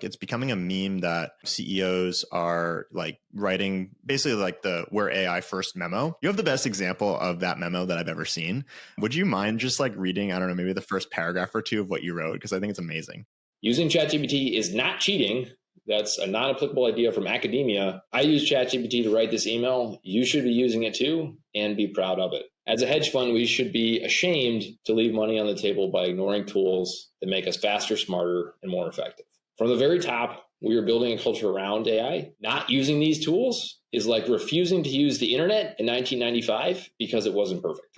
It's becoming a meme that CEOs are like writing basically like the "where AI first" memo. You have the best example of that memo that I've ever seen. Would you mind just like reading, I don't know, maybe the first paragraph or two of what you wrote? Because I think it's amazing. Using ChatGPT is not cheating. That's a non-applicable idea from academia. I use ChatGPT to write this email. You should be using it too and be proud of it. As a hedge fund, we should be ashamed to leave money on the table by ignoring tools that make us faster, smarter, and more effective. From the very top, we are building a culture around AI. Not using these tools is like refusing to use the internet in 1995 because it wasn't perfect.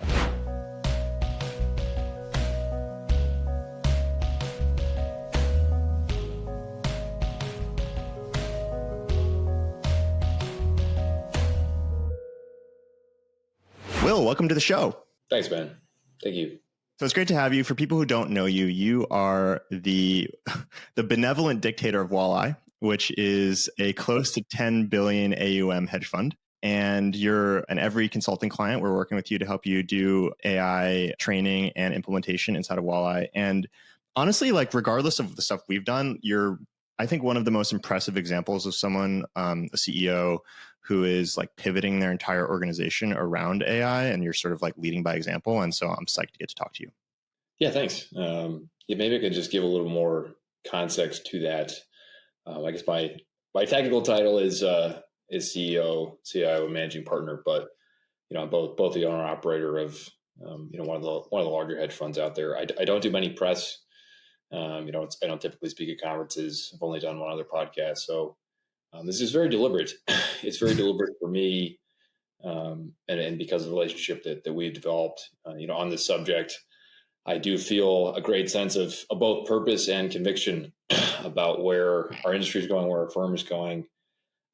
Will, welcome to the show. Thanks, man. Thank you. So it's great to have you. For people who don't know you, you are the benevolent dictator of Walleye, which is a close to 10 billion AUM hedge fund. And you're an every consulting client. We're working with you to help you do AI training and implementation inside of Walleye. And honestly, like regardless of the stuff we've done, you're, I think, one of the most impressive examples of someone, a CEO who is like pivoting their entire organization around AI, and you're sort of like leading by example. And so I'm psyched to get to talk to you. Yeah, thanks. Maybe I could just give a little more context to that. I guess my technical title is CEO, CIO, and managing partner, but I'm both the owner operator of one of the larger hedge funds out there. I don't do many press. I don't typically speak at conferences. I've only done one other podcast, so this is very deliberate. It's very deliberate for me, and because of the relationship that we've developed, on this subject. I do feel a great sense of both purpose and conviction about where our industry is going, where our firm is going.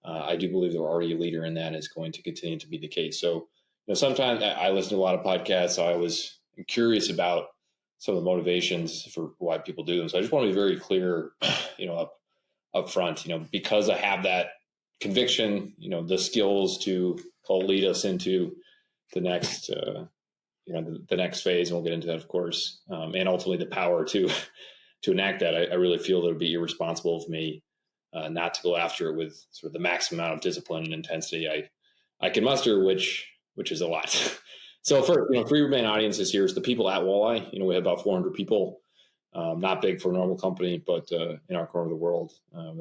I do believe that we're already a leader in that, and it's going to continue to be the case. So, sometimes I listen to a lot of podcasts, so I was curious about some of the motivations for why people do them. So I just want to be very clear, up front, because I have that conviction, the skills to lead us into the next, the next phase, and we'll get into that, of course, and ultimately the power to enact that. I really feel that it would be irresponsible of me not to go after it with sort of the maximum amount of discipline and intensity I can muster, which is a lot. So for three main audiences here is the people at Walleye. We have about 400 people. Not big for a normal company, but in our corner of the world,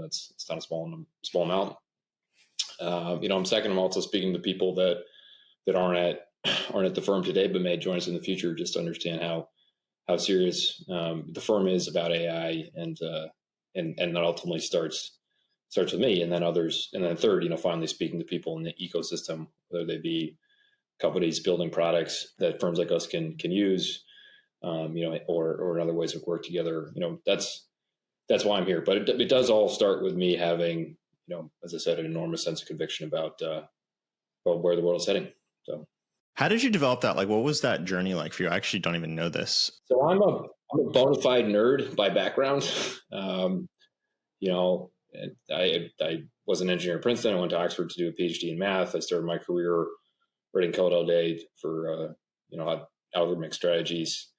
it's not a small amount. I'm second. I'm also speaking to people that aren't at the firm today, but may join us in the future, just to understand how serious the firm is about AI, and that ultimately starts with me, and then others, and then third, finally speaking to people in the ecosystem, whether they be companies building products that firms like us can use, or in other ways of work together. That's why I'm here. But it does all start with me having, as I said, an enormous sense of conviction about where the world is heading. So, how did you develop that? Like, what was that journey like for you? I actually don't even know this. So I'm a bona fide nerd by background. I was an engineer at Princeton. I went to Oxford to do a PhD in math. I started my career writing code all day for algorithmic strategies.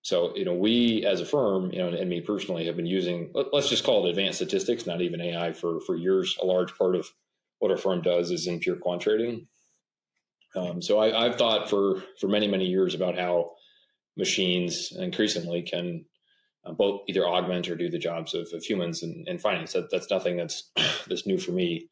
So we as a firm, and me personally, have been using, let's just call it advanced statistics, not even AI, for years. A large part of what our firm does is in pure quant trading. So I've thought for many, many years about how machines increasingly can both either augment or do the jobs of humans in finance. That's nothing that's new for me.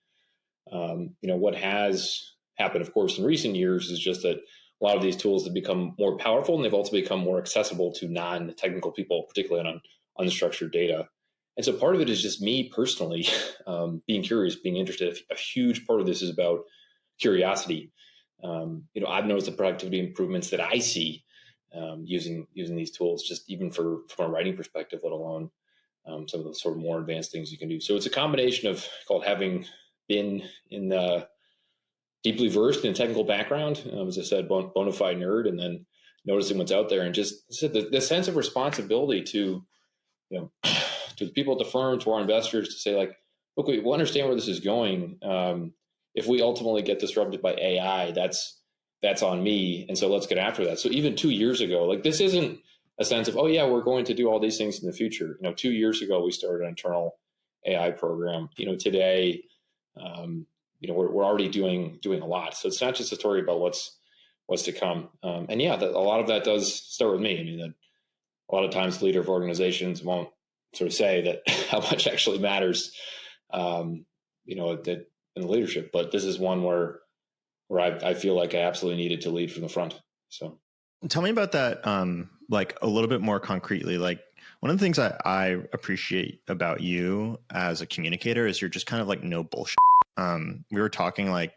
What has happened, of course, in recent years is just that a lot of these tools have become more powerful, and they've also become more accessible to non-technical people, particularly on unstructured data. And so part of it is just me personally being curious, being interested. A huge part of this is about curiosity. I've noticed the productivity improvements that I see using these tools, just even from a writing perspective, let alone some of the sort of more advanced things you can do. So it's a combination of having been in the deeply versed in a technical background, as I said, bona fide nerd, and then noticing what's out there, and just the sense of responsibility to the people at the firm, to our investors, to say, like, look, we understand where this is going. If we ultimately get disrupted by AI, that's on me, and so let's get after that. So even 2 years ago, like, this isn't a sense of, oh yeah, we're going to do all these things in the future. 2 years ago, we started an internal AI program. Today, we're already doing a lot. So it's not just a story about what's to come. And yeah, a lot of that does start with me. I mean, a lot of times the leader of organizations won't sort of say that how much actually matters, that in the leadership. But this is one where I feel like I absolutely needed to lead from the front. So tell me about that, like a little bit more concretely. Like one of the things I appreciate about you as a communicator is you're just kind of like no bullshit. We were talking like,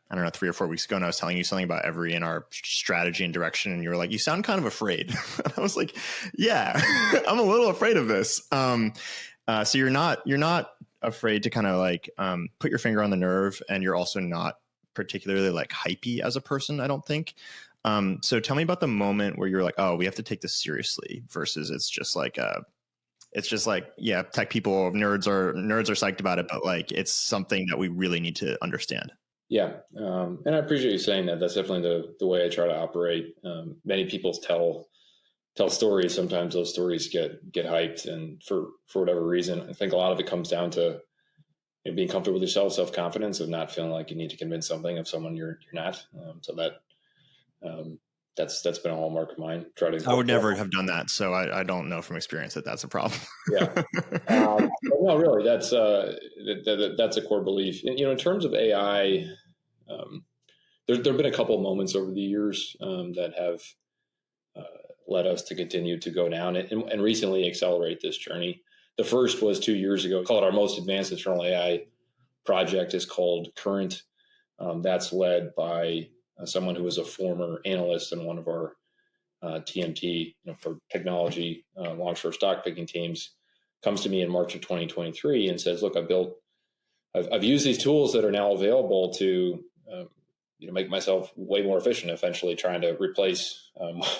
I don't know, 3 or 4 weeks ago, and I was telling you something about every in our strategy and direction, and you were like, you sound kind of afraid. I was like, yeah, I'm a little afraid of this. So you're not afraid to kind of like put your finger on the nerve, and you're also not particularly like hypey as a person, I don't think. So tell me about the moment where you're like, oh, we have to take this seriously, versus it's just like, yeah, tech people, nerds are psyched about it, but like it's something that we really need to understand. Yeah. And I appreciate you saying that. That's definitely the way I try to operate. Many people tell stories. Sometimes those stories get hyped, and for whatever reason, I think a lot of it comes down to being comfortable with yourself, self-confidence, of not feeling like you need to convince something of someone you're not. So that's been a hallmark of mine. I would never have done that, so I don't know from experience that that's a problem. Yeah. No, really, that's a core belief. In terms of AI, there have been a couple of moments over the years that have led us to continue to go down and recently accelerate this journey. The first was 2 years ago. Call it our most advanced internal AI project is called Current. That's led by someone who was a former analyst in one of our TMT, for technology, long-short stock picking teams, comes to me in March of 2023 and says, look, I've used these tools that are now available to, make myself way more efficient, eventually trying to replace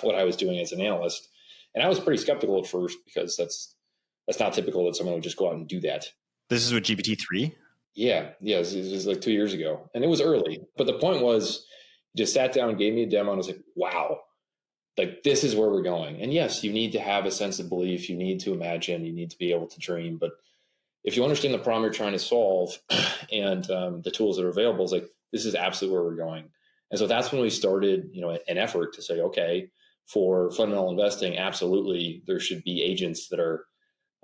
what I was doing as an analyst. And I was pretty skeptical at first, because that's not typical that someone would just go out and do that. This is with GPT-3? Yeah. It was like 2 years ago, and it was early. But the point was, he just sat down, gave me a demo, and I was like, wow, like this is where we're going. And yes, you need to have a sense of belief. You need to imagine. You need to be able to dream. But if you understand the problem you're trying to solve and the tools that are available, it's like, this is absolutely where we're going. And so that's when we started, an effort to say, okay, for fundamental investing, absolutely, there should be agents that are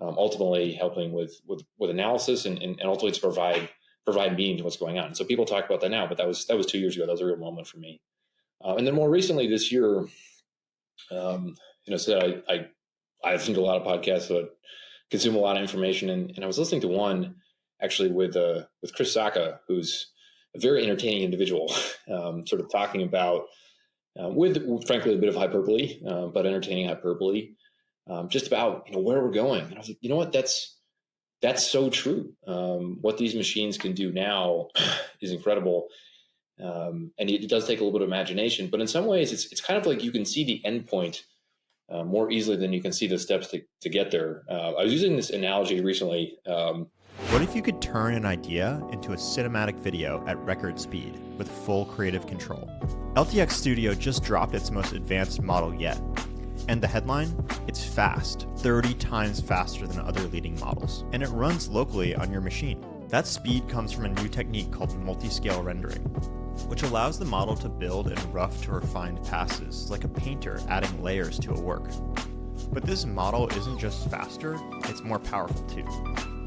ultimately helping with analysis and ultimately to provide meaning to what's going on. So people talk about that now, but that was 2 years ago. That was a real moment for me. And then more recently this year, so I listen to a lot of podcasts, so I consume a lot of information, and I was listening to one actually with Chris Sacca, who's a very entertaining individual, sort of talking about with frankly a bit of hyperbole, but entertaining hyperbole, just about where we're going. And I was like, you know what, that's so true. What these machines can do now is incredible. And it does take a little bit of imagination, but in some ways it's kind of like you can see the end point more easily than you can see the steps to get there. I was using this analogy recently. What if you could turn an idea into a cinematic video at record speed with full creative control? LTX Studio just dropped its most advanced model yet. And the headline? It's fast, 30 times faster than other leading models. And it runs locally on your machine. That speed comes from a new technique called multi-scale rendering, which allows the model to build in rough to refined passes, like a painter adding layers to a work. But this model isn't just faster, it's more powerful too.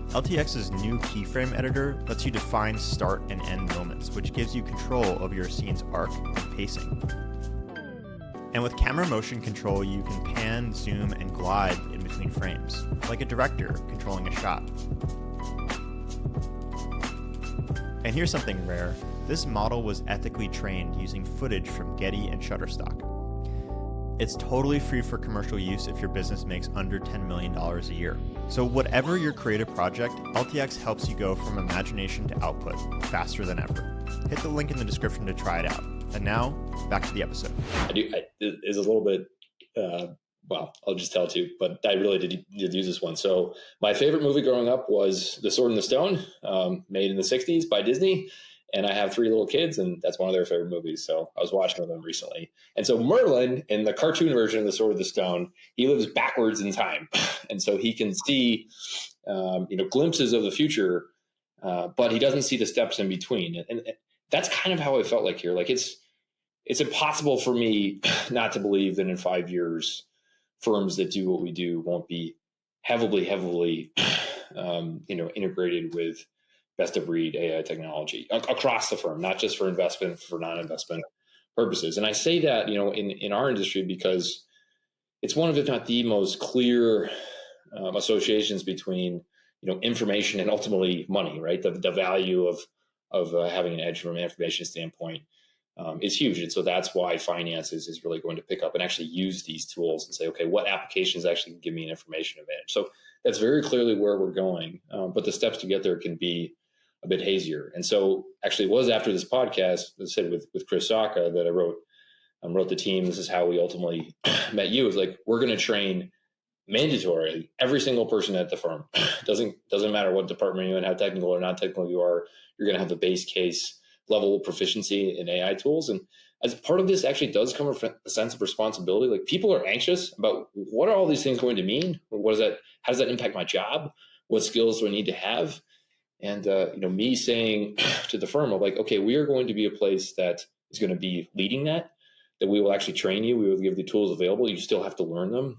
LTX's new keyframe editor lets you define start and end moments, which gives you control over your scene's arc and pacing. And with camera motion control, you can pan, zoom, and glide in between frames, like a director controlling a shot. And here's something rare. This model was ethically trained using footage from Getty and Shutterstock. It's totally free for commercial use if your business makes under $10 million a year. So whatever your creative project, LTX helps you go from imagination to output faster than ever. Hit the link in the description to try it out. And now, back to the episode. It's a little bit, well, I'll just tell it to you, but I really did use this one. So my favorite movie growing up was The Sword and the Stone, made in the 60s by Disney. and I have 3 little kids, and that's one of their favorite movies. So I was watching with them recently. And so Merlin, in the cartoon version of The Sword of the Stone, he lives backwards in time. And so he can see, glimpses of the future, but he doesn't see the steps in between. And that's kind of how I felt like here. Like it's impossible for me not to believe that in 5 years, firms that do what we do won't be heavily, integrated with best of breed AI technology across the firm, not just for investment, for non-investment purposes. And I say that, in our industry because it's one of, if not the most clear associations between, information and ultimately money, right? The value of having an edge from an information standpoint is huge. And so that's why finance is really going to pick up and actually use these tools and say, okay, what applications actually give me an information advantage? So that's very clearly where we're going. But the steps to get there can be a bit hazier. And so actually it was after this podcast, as I said, with Chris Saka, that I wrote the team. This is how we ultimately met you. Is like, we're going to train mandatory every single person at the firm. Doesn't matter what department you're in, how technical or not technical you are, you're going to have the base case level of proficiency in AI tools. And as part of this actually does come a sense of responsibility. Like, people are anxious about, what are all these things going to mean? How does that impact my job? What skills do I need to have? And, me saying to the firm, I'm like, okay, we are going to be a place that is going to be leading that we will actually train you. We will give the tools available. You still have to learn them,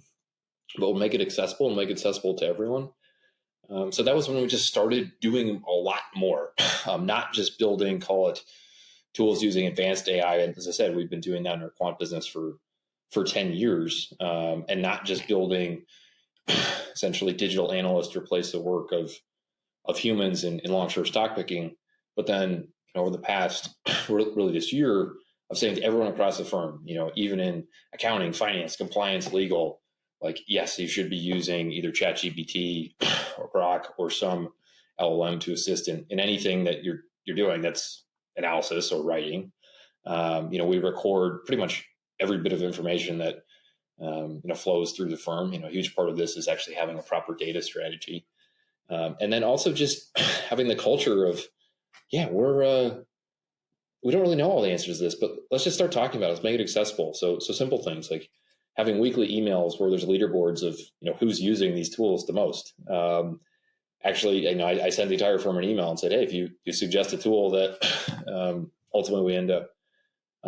but we'll make it accessible and make it accessible to everyone. So that was when we just started doing a lot more, not just building, call it, tools using advanced AI. And as I said, we've been doing that in our quant business for 10 years, and not just building essentially digital analysts to replace the work of humans in long-short stock picking. But then over the past, really this year, of saying to everyone across the firm, even in accounting, finance, compliance, legal, like, yes, you should be using either ChatGPT or Grok or some LLM to assist in anything that you're doing that's analysis or writing. We record pretty much every bit of information that flows through the firm. A huge part of this is actually having a proper data strategy, and then also just having the culture of, we don't really know all the answers to this, but let's just start talking about it. Let's make it accessible. So simple things like having weekly emails where there's leaderboards of, who's using these tools the most. Actually, I sent the entire firm an email and said, hey, if you suggest a tool that ultimately we end up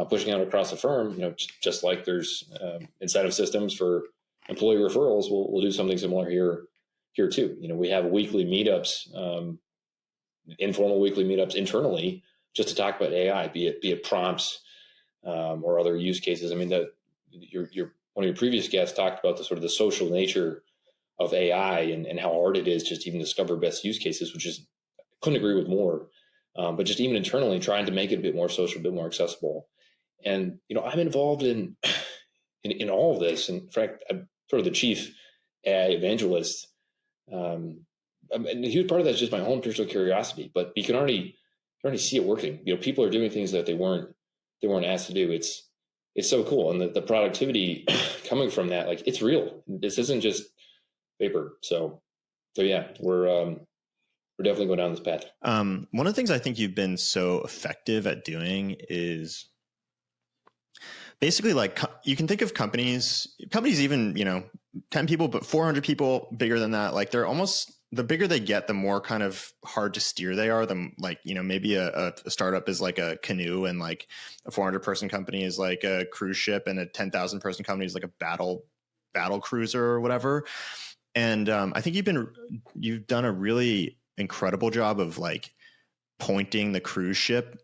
pushing out across the firm, just like there's incentive systems for employee referrals, we'll do something similar here too. We have weekly meetups, informal weekly meetups internally, just to talk about AI, be it prompts or other use cases. I mean, one of your previous guests talked about the sort of the social nature of AI and how hard it is just even discover best use cases, which is, couldn't agree with more. But just even internally trying to make it a bit more social, a bit more accessible. And I'm involved in all of this. And in fact, I'm sort of the chief AI evangelist. And a huge part of that is just my own personal curiosity. But you can already see it working. People are doing things that they weren't asked to do. It's so cool, and the productivity coming from that, like, it's real. This isn't just paper. So yeah, we're definitely going down this path. One of the things I think you've been so effective at doing is basically, like, you can think of companies even 10 people, but 400 people, bigger than that. Like, they're almost, the bigger they get, the more kind of hard to steer they are. Maybe a startup is like a canoe, and like a 400 person company is like a cruise ship, and a 10,000 person company is like a battle cruiser or whatever. And I think you've done a really incredible job of like pointing the cruise ship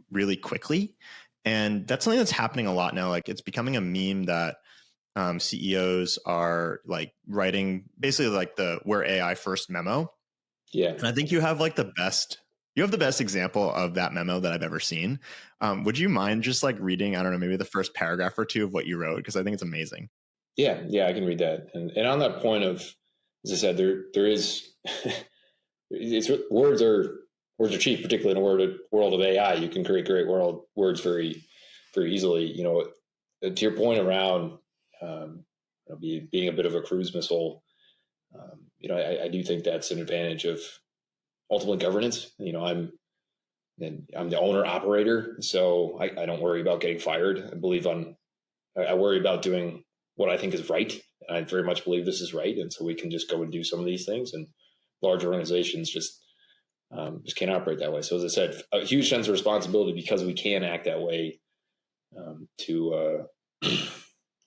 really quickly. And that's something that's happening a lot now. Like, it's becoming a meme that CEOs are like writing basically like the "where AI first" memo. Yeah. And I think you have the best example of that memo that I've ever seen. Would you mind just like reading, I don't know, maybe the first paragraph or two of what you wrote? Because I think it's amazing. Yeah, I can read that. And on that point of, as I said, there is, words are cheap, particularly in a world of AI. You can create great words very, very easily. To your point around being a bit of a cruise missile, I do think that's an advantage of ultimate governance. and I'm the owner operator, so I don't worry about getting fired. I worry about doing what I think is right. I very much believe this is right, and so we can just go and do some of these things. And large organizations just can't operate that way. So as I said, a huge sense of responsibility because we can act that way to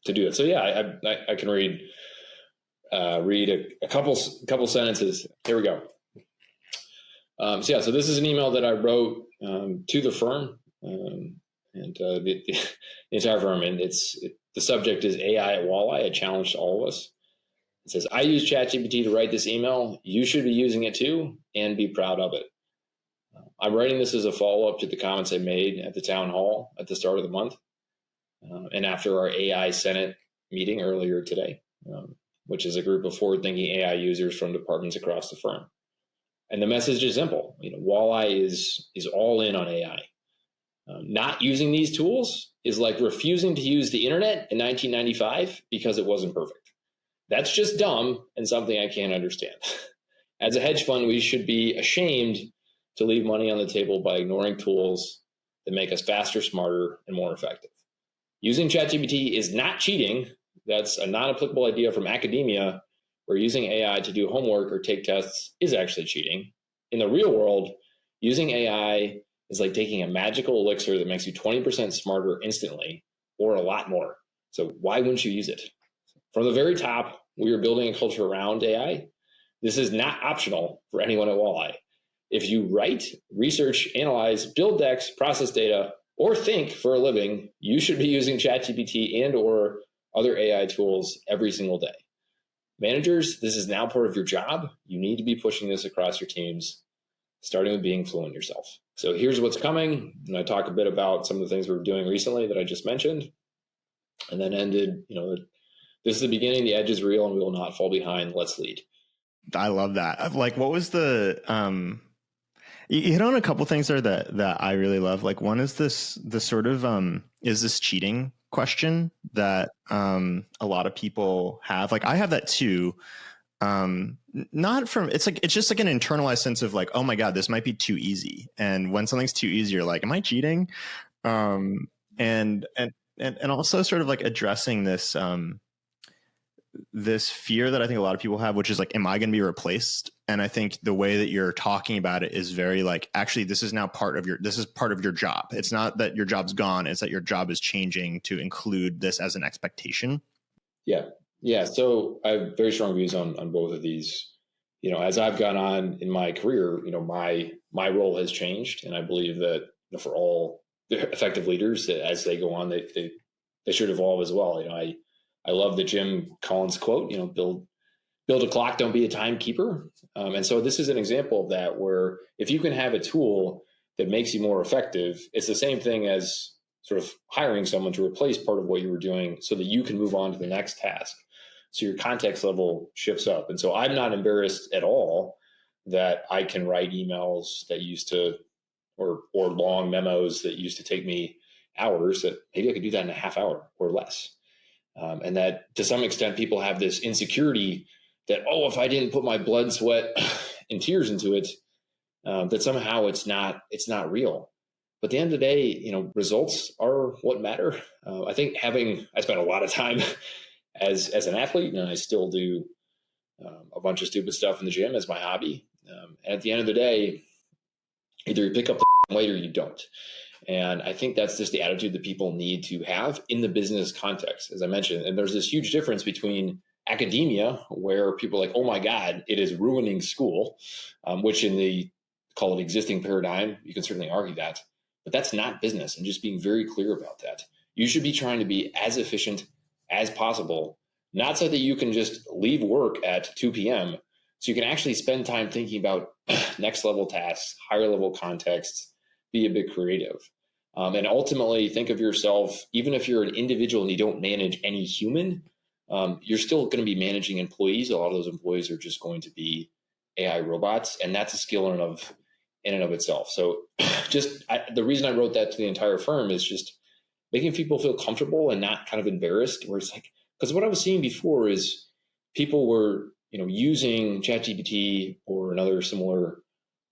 do it. So yeah, I can read a couple sentences. Here we go. So this is an email that I wrote to the firm and the entire firm, and the subject is AI at Walleye, a challenge to all of us. It says, I use ChatGPT to write this email. You should be using it too and be proud of it. I'm writing this as a follow-up to the comments I made at the town hall at the start of the month and after our AI Senate meeting earlier today, which is a group of forward-thinking AI users from departments across the firm. And the message is simple. Walleye is all in on AI. Not using these tools is like refusing to use the internet in 1995 because it wasn't perfect. That's just dumb and something I can't understand. As a hedge fund, we should be ashamed to leave money on the table by ignoring tools that make us faster, smarter, and more effective. Using ChatGPT is not cheating. That's a non-applicable idea from academia, where using AI to do homework or take tests is actually cheating. In the real world, using AI is like taking a magical elixir that makes you 20% smarter instantly, or a lot more. So why wouldn't you use it? From the very top, we are building a culture around AI. This is not optional for anyone at Walleye. If you write, research, analyze, build decks, process data, or think for a living, you should be using ChatGPT and or other AI tools every single day. Managers, this is now part of your job. You need to be pushing this across your teams, starting with being fluent yourself. So here's what's coming. And I talk a bit about some of the things we're doing recently that I just mentioned, and then ended, this is the beginning. The edge is real and we will not fall behind. Let's lead. I love that. Like, what was the, you hit on a couple things there that I really love. Like, one is the sort of, is this cheating question that a lot of people have. Like, I have that too. Not from, it's just like an internalized sense of like, oh my God, this might be too easy. And when something's too easy, you're like, am I cheating? And also sort of like addressing this, this fear that I think a lot of people have, which is like, am I going to be replaced? And I think the way that you're talking about it is very like, actually, this is now part of your job. It's not that your job's gone. It's that your job is changing to include this as an expectation. Yeah. Yeah. So I have very strong views on both of these. As I've gone on in my career, my role has changed. And I believe that for all effective leaders, that as they go on, they should evolve as well. I love the Jim Collins quote, build a clock, don't be a timekeeper. And so this is an example of that, where if you can have a tool that makes you more effective, it's the same thing as sort of hiring someone to replace part of what you were doing so that you can move on to the next task. So your context level shifts up. And so I'm not embarrassed at all that I can write emails that used to, or long memos that used to take me hours, that maybe I could do that in a half hour or less. And that to some extent, people have this insecurity that, if I didn't put my blood, sweat, and tears into it, that somehow it's not real. But at the end of the day, results are what matter. I think I spent a lot of time as an athlete, and I still do a bunch of stupid stuff in the gym as my hobby. And at the end of the day, either you pick up the weight or you don't. And I think that's just the attitude that people need to have in the business context, as I mentioned. And there's this huge difference between academia, where people are like, oh my God, it is ruining school, which in the call it existing paradigm, you can certainly argue that. But that's not business, and just being very clear about that. You should be trying to be as efficient as possible, not so that you can just leave work at 2 p.m. So you can actually spend time thinking about next level tasks, higher level contexts, be a bit creative. And ultimately think of yourself, even if you're an individual and you don't manage any human, you're still going to be managing employees. A lot of those employees are just going to be AI robots, and that's a skill in and of itself. So the reason I wrote that to the entire firm is just making people feel comfortable and not kind of embarrassed, where it's like, because what I was seeing before is people were, using ChatGPT or another similar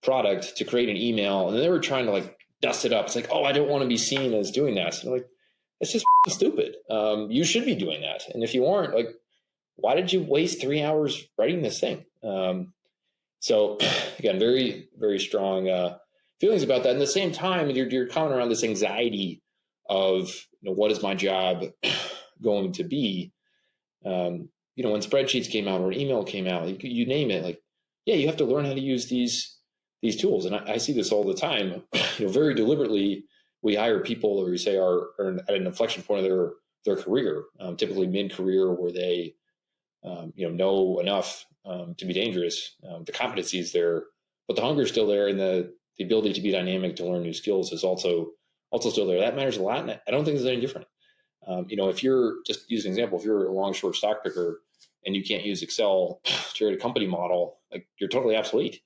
product to create an email, and they were trying to like dust it up. It's like, oh, I don't want to be seen as doing that. So I'm like, it's just stupid. You should be doing that. And if you aren't, like, why did you waste 3 hours writing this thing? So again, very, very strong feelings about that. And at the same time, you're coming around this anxiety of, what is my job going to be? When spreadsheets came out or an email came out, you name it, like, yeah, you have to learn how to use these tools. And I see this all the time. Very deliberately, we hire people or we say are at an inflection point of their career, typically mid-career, where they know enough to be dangerous. The competency is there, but the hunger is still there, and the ability to be dynamic, to learn new skills is also still there. That matters a lot, and I don't think it's any different. If you're, just use an example, if you're a long short stock picker and you can't use Excel to create a company model, like, you're totally obsolete.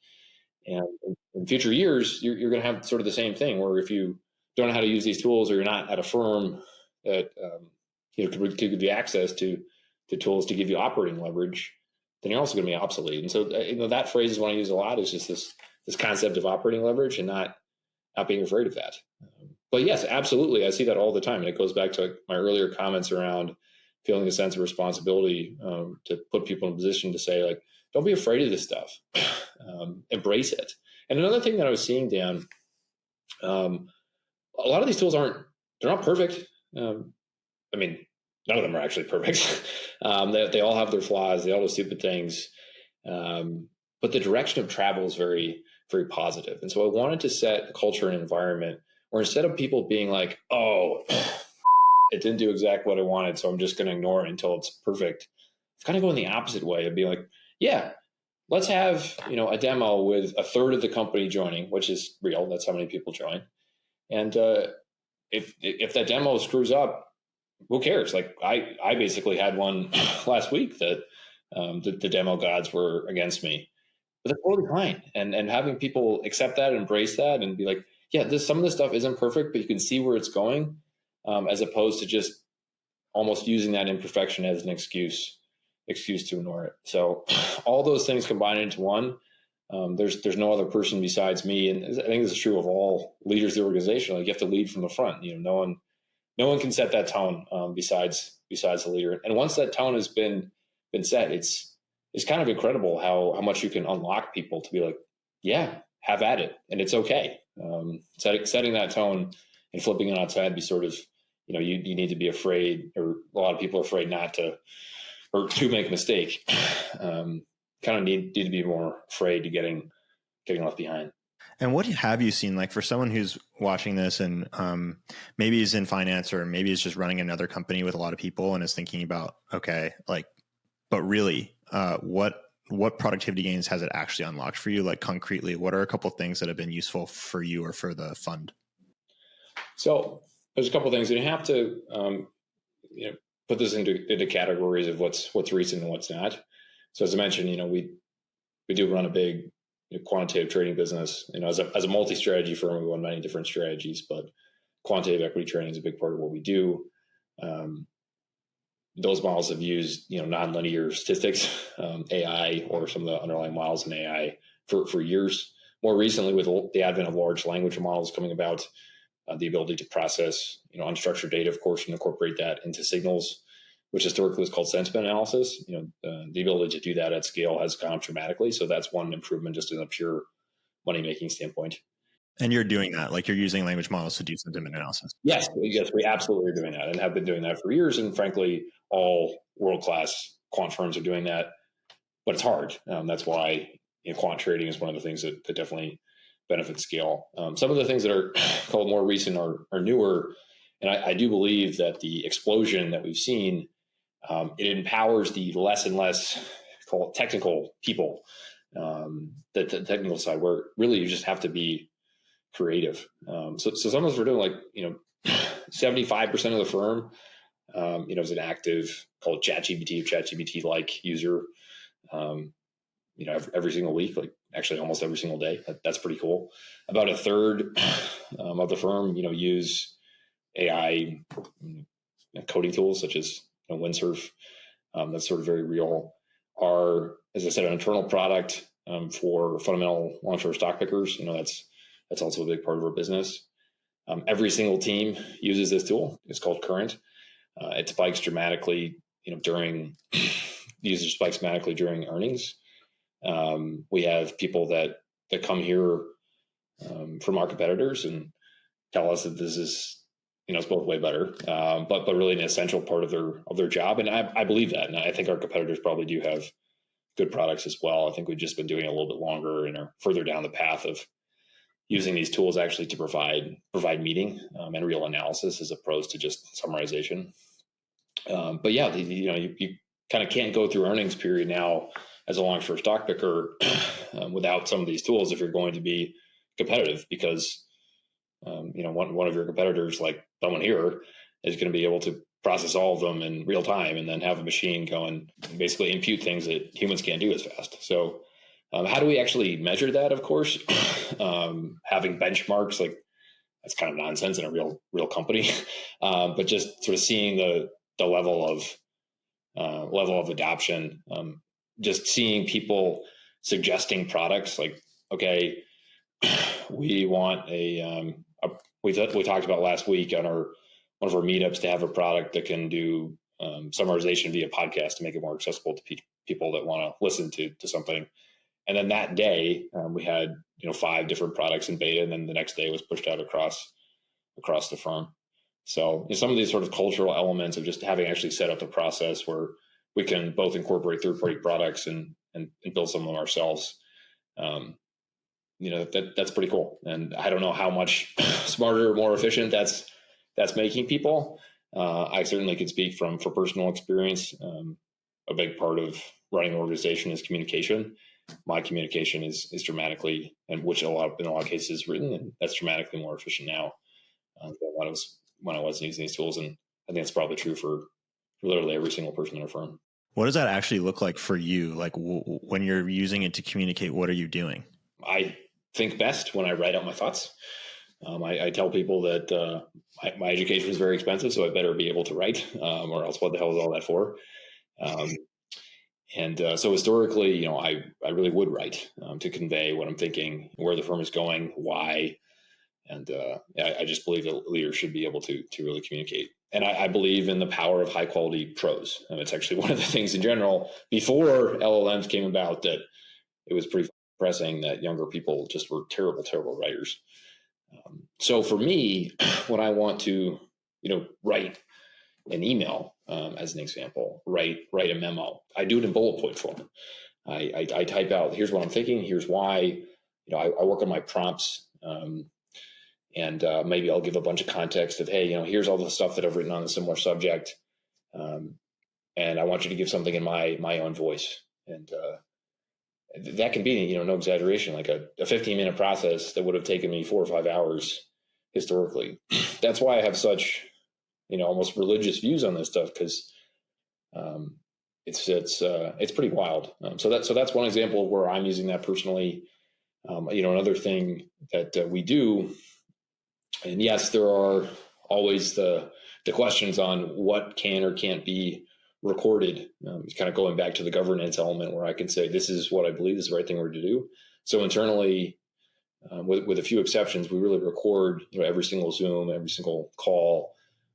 And in future years, you're going to have sort of the same thing, where if you don't know how to use these tools, or you're not at a firm that could give you access to tools to give you operating leverage, then you're also going to be obsolete. And so that phrase is one I use a lot, is just this concept of operating leverage and not being afraid of that. But yes, absolutely, I see that all the time, and it goes back to my earlier comments around feeling a sense of responsibility to put people in a position to say, like, don't be afraid of this stuff. Embrace it. And another thing that I was seeing, Dan, a lot of these tools they're not perfect. None of them are actually perfect. They all have their flaws. They all do stupid things. But the direction of travel is very, very positive. And so I wanted to set a culture and environment where, instead of people being like, oh, it didn't do exactly what I wanted, so I'm just going to ignore it until it's perfect, it's kind of going the opposite way of being like, yeah, let's have a demo with a third of the company joining, which is real. That's how many people join. And if that demo screws up, who cares? Like, I basically had one last week that the demo gods were against me, but that's totally fine. And having people accept that, embrace that, and be like, yeah, some of this stuff isn't perfect, but you can see where it's going, as opposed to just almost using that imperfection as an excuse to ignore it. So all those things combined into one. There's no other person besides me, and I think this is true of all leaders of the organization. Like, you have to lead from the front. No one can set that tone besides the leader. And once that tone has been set, it's kind of incredible how much you can unlock people to be like, yeah, have at it, and it's okay. Setting that tone and flipping it on its head, be sort of, you need to be afraid, or a lot of people are afraid not to, or to make a mistake. Kind of need to be more afraid to getting left behind. And what have you seen, like, for someone who's watching this and maybe is in finance, or maybe is just running another company with a lot of people and is thinking about, okay, like, but really, what productivity gains has it actually unlocked for you? Like, concretely, what are a couple of things that have been useful for you or for the fund? So there's a couple of things, and you have to put this into categories of what's recent and what's not. So as I mentioned, we do run a big quantitative trading business. As a multi-strategy firm, we run many different strategies, but quantitative equity trading is a big part of what we do. Those models have used nonlinear statistics, AI, or some of the underlying models in AI for years. More recently, with the advent of large language models coming about, the ability to process unstructured data, of course, and incorporate that into signals, which historically was called sentiment analysis. The ability to do that at scale has gone up dramatically. So that's one improvement, just in a pure money making standpoint. And you're doing that, like, you're using language models to do sentiment analysis. Yes, we absolutely are doing that, and have been doing that for years. And frankly, all world-class quant firms are doing that, but it's hard. That's why quant trading is one of the things that definitely benefits scale. Some of the things that are called more recent are newer, and I do believe that the explosion that we've seen, it empowers the less and less, call it, technical people, the technical side, where really you just have to be creative. So some of us were doing, like, 75% of the firm, is an active, called ChatGPT or ChatGPT-like user, every single week, like actually almost every single day. That's pretty cool. About a third of the firm, use AI coding tools such as Windsurf. That's sort of very real. Our, as I said, an internal product for fundamental long-short stock pickers. That's also a big part of our business. Every single team uses this tool. It's called Current. It spikes dramatically, during user spikes dramatically during earnings. We have people that come here from our competitors and tell us that this is, it's both way better, but really an essential part of their job. And I believe that. And I think our competitors probably do have good products as well. I think we've just been doing it a little bit longer and are further down the path of using these tools actually to provide meaning and real analysis as opposed to just summarization. But yeah, you kind of can't go through earnings period now as a long short stock picker without some of these tools if you're going to be competitive, because one of your competitors, like someone here, is going to be able to process all of them in real time and then have a machine go and basically impute things that humans can't do as fast. So how do we actually measure that? Of course, having benchmarks, like, that's kind of nonsense in a real company, but just sort of seeing the level of adoption, just seeing people suggesting products like, okay, we want we talked about last week on one of our meetups to have a product that can do summarization via podcast to make it more accessible to people that want to listen to something. And then that day, we had 5 different products in beta, and then the next day was pushed out across the firm. So some of these sort of cultural elements of just having actually set up the process where we can both incorporate third-party products and build some of them ourselves. That's pretty cool. And I don't know how much smarter or more efficient that's making people. I certainly could speak for personal experience. A big part of running an organization is communication. My communication is dramatically, and which in a lot of cases written, and that's dramatically more efficient now than when I wasn't using these tools. And I think it's probably true for literally every single person in our firm. What does that actually look like for you? Like when you're using it to communicate, what are you doing? I think best when I write out my thoughts. I tell people that my education is very expensive, so I better be able to write, or else what the hell is all that for? So historically, I really would write to convey what I'm thinking, where the firm is going, why. And I just believe that leaders should be able to really communicate. And I believe in the power of high quality prose. And it's actually one of the things in general, before LLMs came about, that it was pretty pressing that younger people just were terrible, terrible writers. So for me, when I want to, write an email, as an example, write a memo, I do it in bullet point form. I type out, here's what I'm thinking, here's why. I work on my prompts, and maybe I'll give a bunch of context of, hey, here's all the stuff that I've written on a similar subject, and I want you to give something in my own voice. And that can be, no exaggeration, like a 15-minute process that would have taken me 4 or 5 hours historically. That's why I have such, almost religious views on this stuff, because it's pretty wild. So that's one example of where I'm using that personally. Another thing that we do, and yes, there are always the questions on what can or can't be recorded. Kind of going back to the governance element, where I can say, this is what I believe is the right thing we're to do. So internally, with a few exceptions, we really record every single Zoom, every single call.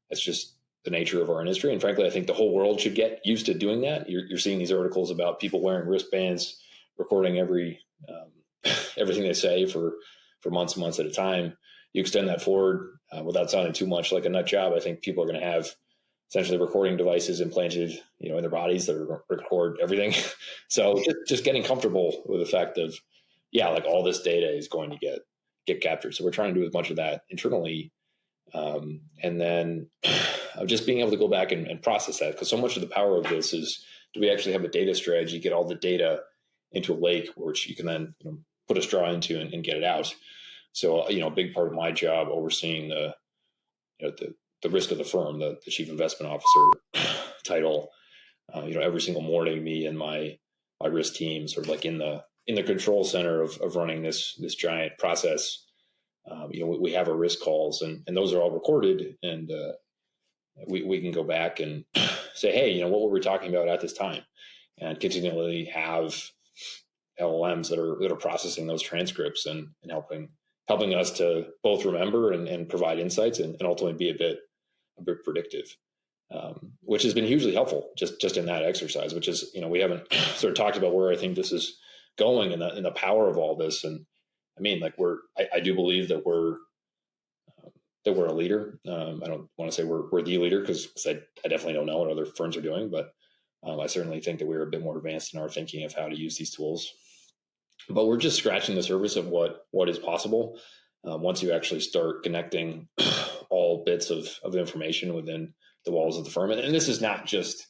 That's just the nature of our industry. And frankly, I think the whole world should get used to doing that. You're seeing these articles about people wearing wristbands, recording everything they say for months and months at a time. You extend that forward without sounding too much like a nut job. I think people are going to have essentially recording devices implanted, in their bodies that record everything. So just getting comfortable with the fact of, like all this data is going to get captured. So we're trying to do as much of that internally. And then just being able to go back and process that, because so much of the power of this is, do we actually have a data strategy, get all the data into a lake, which you can then put a straw into and get it out. So, a big part of my job overseeing the risk of the firm, the chief investment officer title, every single morning, me and my risk team sort of like in the control center of running this giant process. We have our risk calls, and those are all recorded, and we can go back and say, hey, what were we talking about at this time, and continually have LLMs that are processing those transcripts and helping us to both remember and provide insights and ultimately be a bit predictive, which has been hugely helpful just in that exercise. Which is, we haven't sort of talked about where I think this is going and the power of all this. And I mean, like I do believe that we're a leader. I don't want to say we're the leader because I definitely don't know what other firms are doing, but I certainly think that we're a bit more advanced in our thinking of how to use these tools. But we're just scratching the surface of what is possible once you actually start connecting all bits of information within the walls of the firm. And this is not just,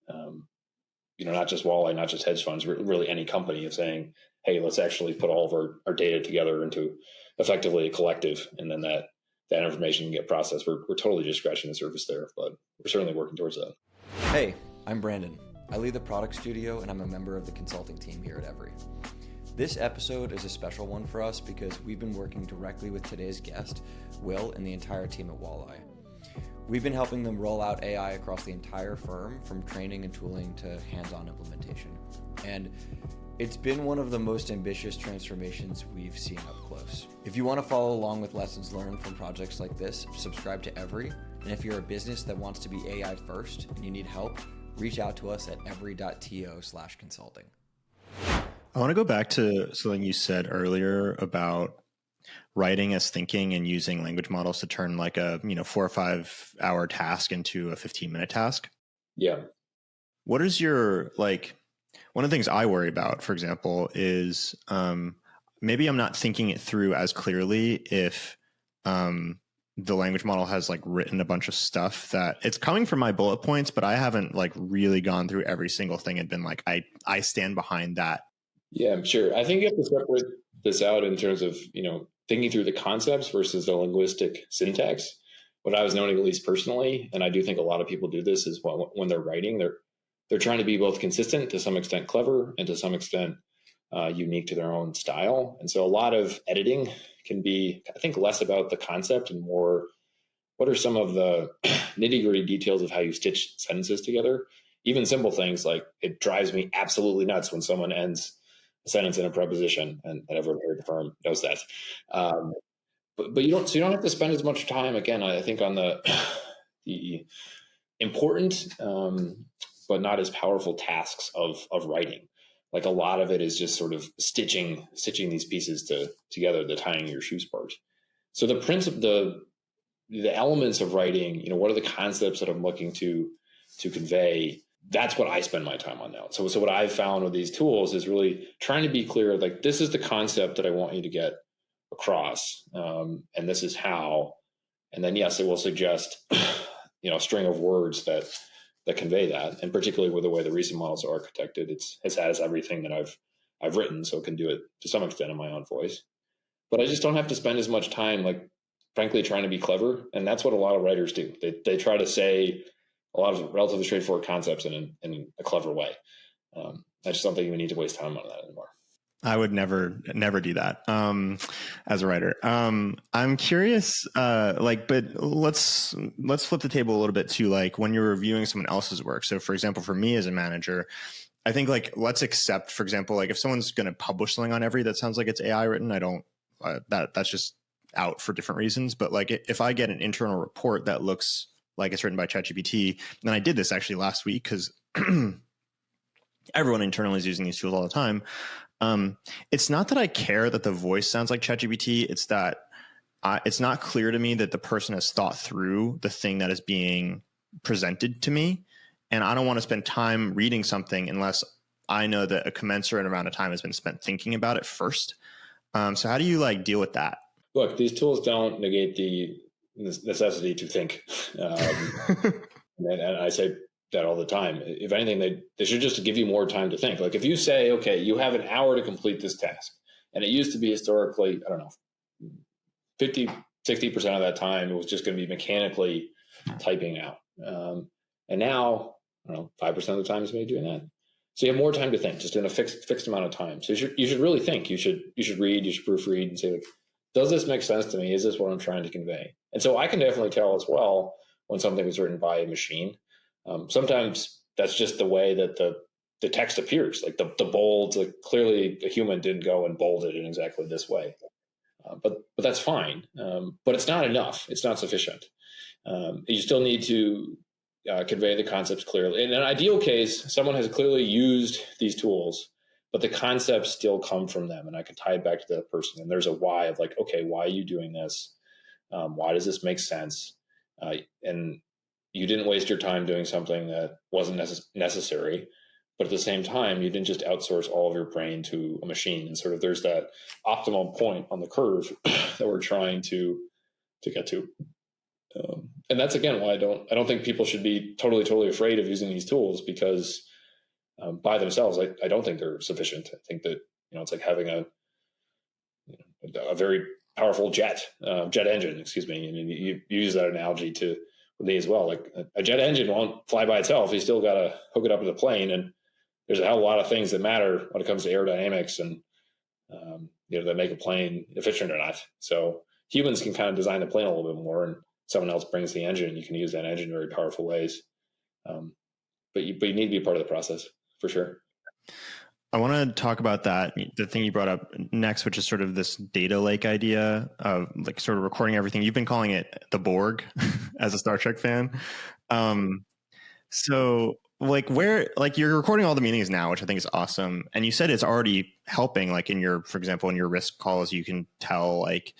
not just Walleye, not just hedge funds, really any company of saying, hey, let's actually put all of our data together into effectively a collective, and then that information can get processed. We're totally just scratching the surface there, but we're certainly working towards that. Hey, I'm Brandon. I lead the product studio, and I'm a member of the consulting team here at Every. This episode is a special one for us because we've been working directly with today's guest, Will, and the entire team at Walleye. We've been helping them roll out AI across the entire firm, from training and tooling to hands-on implementation. And it's been one of the most ambitious transformations we've seen up close. If you want to follow along with lessons learned from projects like this, subscribe to Every. And if you're a business that wants to be AI first and you need help, reach out to us at every.to/consulting. I want to go back to something you said earlier about writing as thinking and using language models to turn like a 4 or 5 hour task into a 15-minute task. Yeah. What is your, like, one of the things I worry about, for example, is maybe I'm not thinking it through as clearly if the language model has like written a bunch of stuff that it's coming from my bullet points, but I haven't like really gone through every single thing and been like, I stand behind that. Yeah, I'm sure. I think you have to separate this out in terms of, thinking through the concepts versus the linguistic syntax. What I was noting, at least personally, and I do think a lot of people do this, is when they're writing, they're trying to be both consistent, to some extent clever, and to some extent unique to their own style. And so a lot of editing can be, I think, less about the concept and more, what are some of the nitty-gritty details of how you stitch sentences together? Even simple things like, it drives me absolutely nuts when someone ends a sentence in a preposition, and everyone here at the firm knows that. But you don't have to spend as much time, again, I think, on the important but not as powerful tasks of writing. Like, a lot of it is just sort of stitching these pieces together, the tying your shoes part. So the principle, the elements of writing, what are the concepts that I'm looking to convey? That's what I spend my time on now. So what I've found with these tools is really trying to be clear, like, this is the concept that I want you to get across, and this is how. And then, yes, it will suggest, a string of words that convey that. And particularly with the way the recent models are architected, it has everything that I've written, so it can do it to some extent in my own voice. But I just don't have to spend as much time, like, frankly, trying to be clever. And that's what a lot of writers do. They try to say a lot of relatively straightforward concepts in a clever way. I just don't think we need to waste time on that anymore. I would never do that as a writer. I'm curious, but let's flip the table a little bit to, like, when you're reviewing someone else's work. So, for example, for me as a manager, I think, like, let's accept, for example, like, if someone's going to publish something on Every that sounds like it's AI written, I don't that's just out for different reasons. But, like, if I get an internal report that looks like it's written by ChatGPT, and I did this actually last week because everyone internally is using these tools all the time. It's not that I care that the voice sounds like ChatGPT. It's that it's not clear to me that the person has thought through the thing that is being presented to me. And I don't want to spend time reading something unless I know that a commensurate amount of time has been spent thinking about it first. So how do you, like, deal with that? Look, these tools don't negate the necessity to think. And I say that all the time. If anything, they should just give you more time to think. Like, if you say, okay, you have an hour to complete this task, and it used to be historically, I don't know, 50, 60% of that time, it was just going to be mechanically typing out. And now, I don't know, 5% of the time is maybe doing that. So you have more time to think, just in a fixed amount of time. So you should really think. You should read, you should proofread and say, like, does this make sense to me? Is this what I'm trying to convey? And so I can definitely tell as well when something was written by a machine. Sometimes that's just the way that the text appears, like the bold, like clearly a human didn't go and bold it in exactly this way. But that's fine. But it's not enough. It's not sufficient. You still need to convey the concepts clearly. In an ideal case, someone has clearly used these tools, but the concepts still come from them, and I can tie it back to that person. And there's a why of like, okay, why are you doing this? Why does this make sense? And you didn't waste your time doing something that wasn't necessary. But at the same time, you didn't just outsource all of your brain to a machine. And sort of there's that optimal point on the curve that we're trying to get to. And that's, again, why I don't think people should be totally afraid of using these tools, because by themselves, I don't think they're sufficient. I think that, it's like having a very powerful jet engine, excuse me. And you use that analogy to me as well. Like a jet engine won't fly by itself. You still got to hook it up to the plane. And there's a hell of a lot of things that matter when it comes to aerodynamics and, that make a plane efficient or not. So humans can kind of design the plane a little bit more, and someone else brings the engine. You can use that engine in very powerful ways. But you need to be a part of the process for sure. I want to talk about that, the thing you brought up next, which is sort of this data lake idea of like sort of recording everything. You've been calling it the Borg as a Star Trek fan. So like you're recording all the meetings now, which I think is awesome. And you said it's already helping, like for example, in your risk calls, you can tell like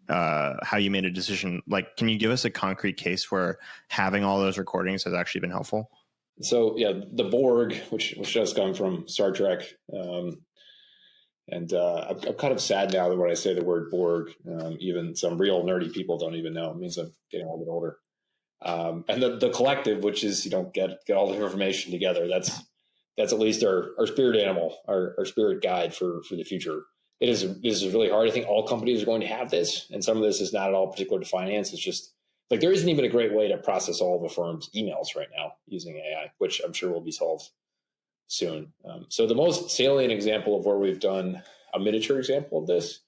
how you made a decision. Like, can you give us a concrete case where having all those recordings has actually been helpful? So yeah, the Borg, which does come from Star Trek, and I'm kind of sad now that when I say the word Borg, even some real nerdy people don't even know. It means I'm getting a little bit older. And the collective, which is get all the information together. That's at least our spirit animal, our spirit guide for the future. This is really hard. I think all companies are going to have this, and some of this is not at all particular to finance. It's just like there isn't even a great way to process all of a firm's emails right now using AI, which I'm sure will be solved soon. So the most salient example of where we've done a miniature example of this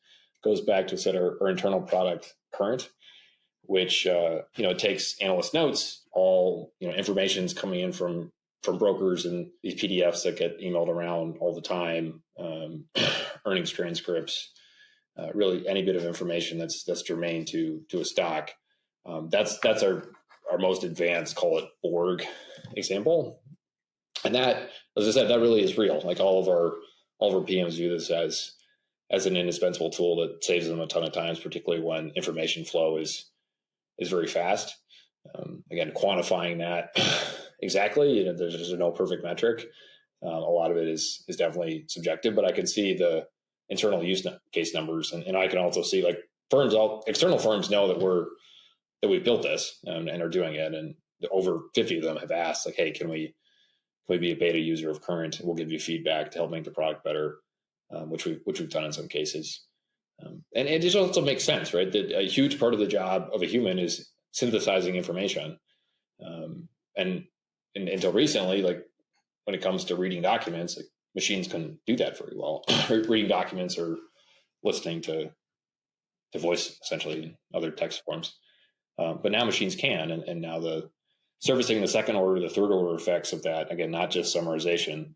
goes back to our internal product Current, which it takes analyst notes, all information's coming in from brokers and these PDFs that get emailed around all the time, earnings transcripts, really any bit of information that's germane to a stock. That's our most advanced, call it Borg example. And that, as I said, that really is real. Like all of our PMs view this as an indispensable tool that saves them a ton of times, particularly when information flow is very fast. Again, quantifying that exactly, there's no perfect metric. A lot of it is definitely subjective, but I can see the internal use case numbers, and I can also see like external firms know that we built this and are doing it, and over 50 of them have asked like, hey, can we be a beta user of Current? We'll give you feedback to help make the product better, which we've done in some cases. And it just also makes sense, right? That a huge part of the job of a human is synthesizing information. And until recently, like when it comes to reading documents, like machines couldn't do that very well. Reading documents or listening to voice, essentially, in other text forms. But now machines can, and now the servicing the second order, the third order effects of that, again, not just summarization.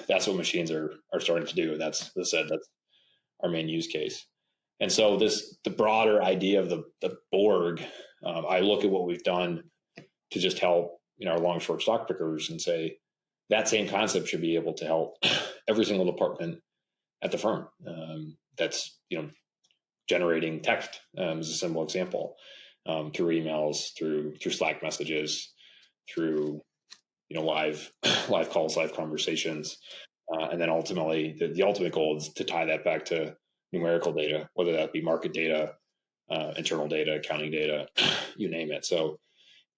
That's what machines are starting to do. That's our main use case. And so the broader idea of the Borg, I look at what we've done to just help our long short stock pickers and say that same concept should be able to help every single department at the firm. That's generating text as a simple example, through emails, through Slack messages, through live calls, live conversations, and then ultimately the ultimate goal is to tie that back to numerical data, whether that be market data, internal data, accounting data, you name it. So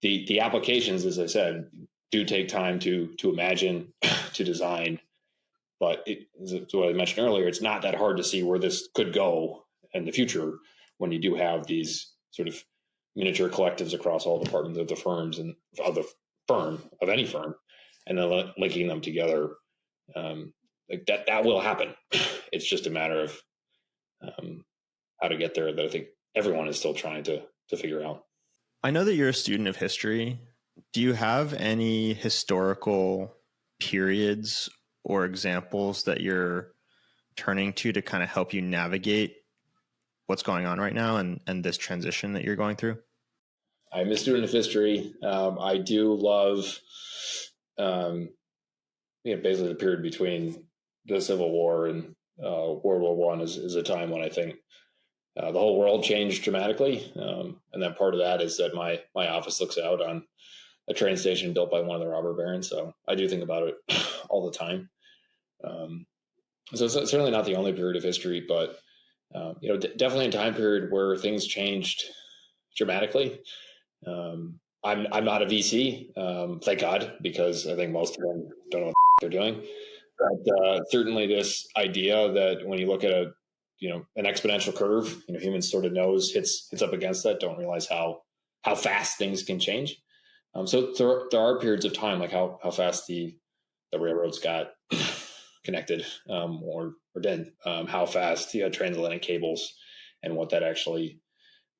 the applications, as I said, do take time to imagine, to design, but what I mentioned earlier, it's not that hard to see where this could go in the future when you do have these sort of miniature collectives across all departments of the firms and of the firm, of any firm, and then linking them together. Like that will happen. It's just a matter of how to get there that I think everyone is still trying to figure out. I know that you're a student of history. Do you have any historical periods or examples that you're turning to kind of help you navigate what's going on right now and this transition that you're going through? I'm a student of history. I do love, basically the period between the Civil War and World War One is a time when I think the whole world changed dramatically. And then part of that is that my office looks out on a train station built by one of the robber barons. So I do think about it all the time. So it's certainly not the only period of history, but definitely a time period where things changed dramatically. I'm not a VC, thank God, because I think most of them don't know what they're doing. But certainly this idea that when you look at an exponential curve, humans sort of hits up against that, don't realize how fast things can change. So there are periods of time, like how fast the railroads got connected or didn't, how fast you had transatlantic cables and what that actually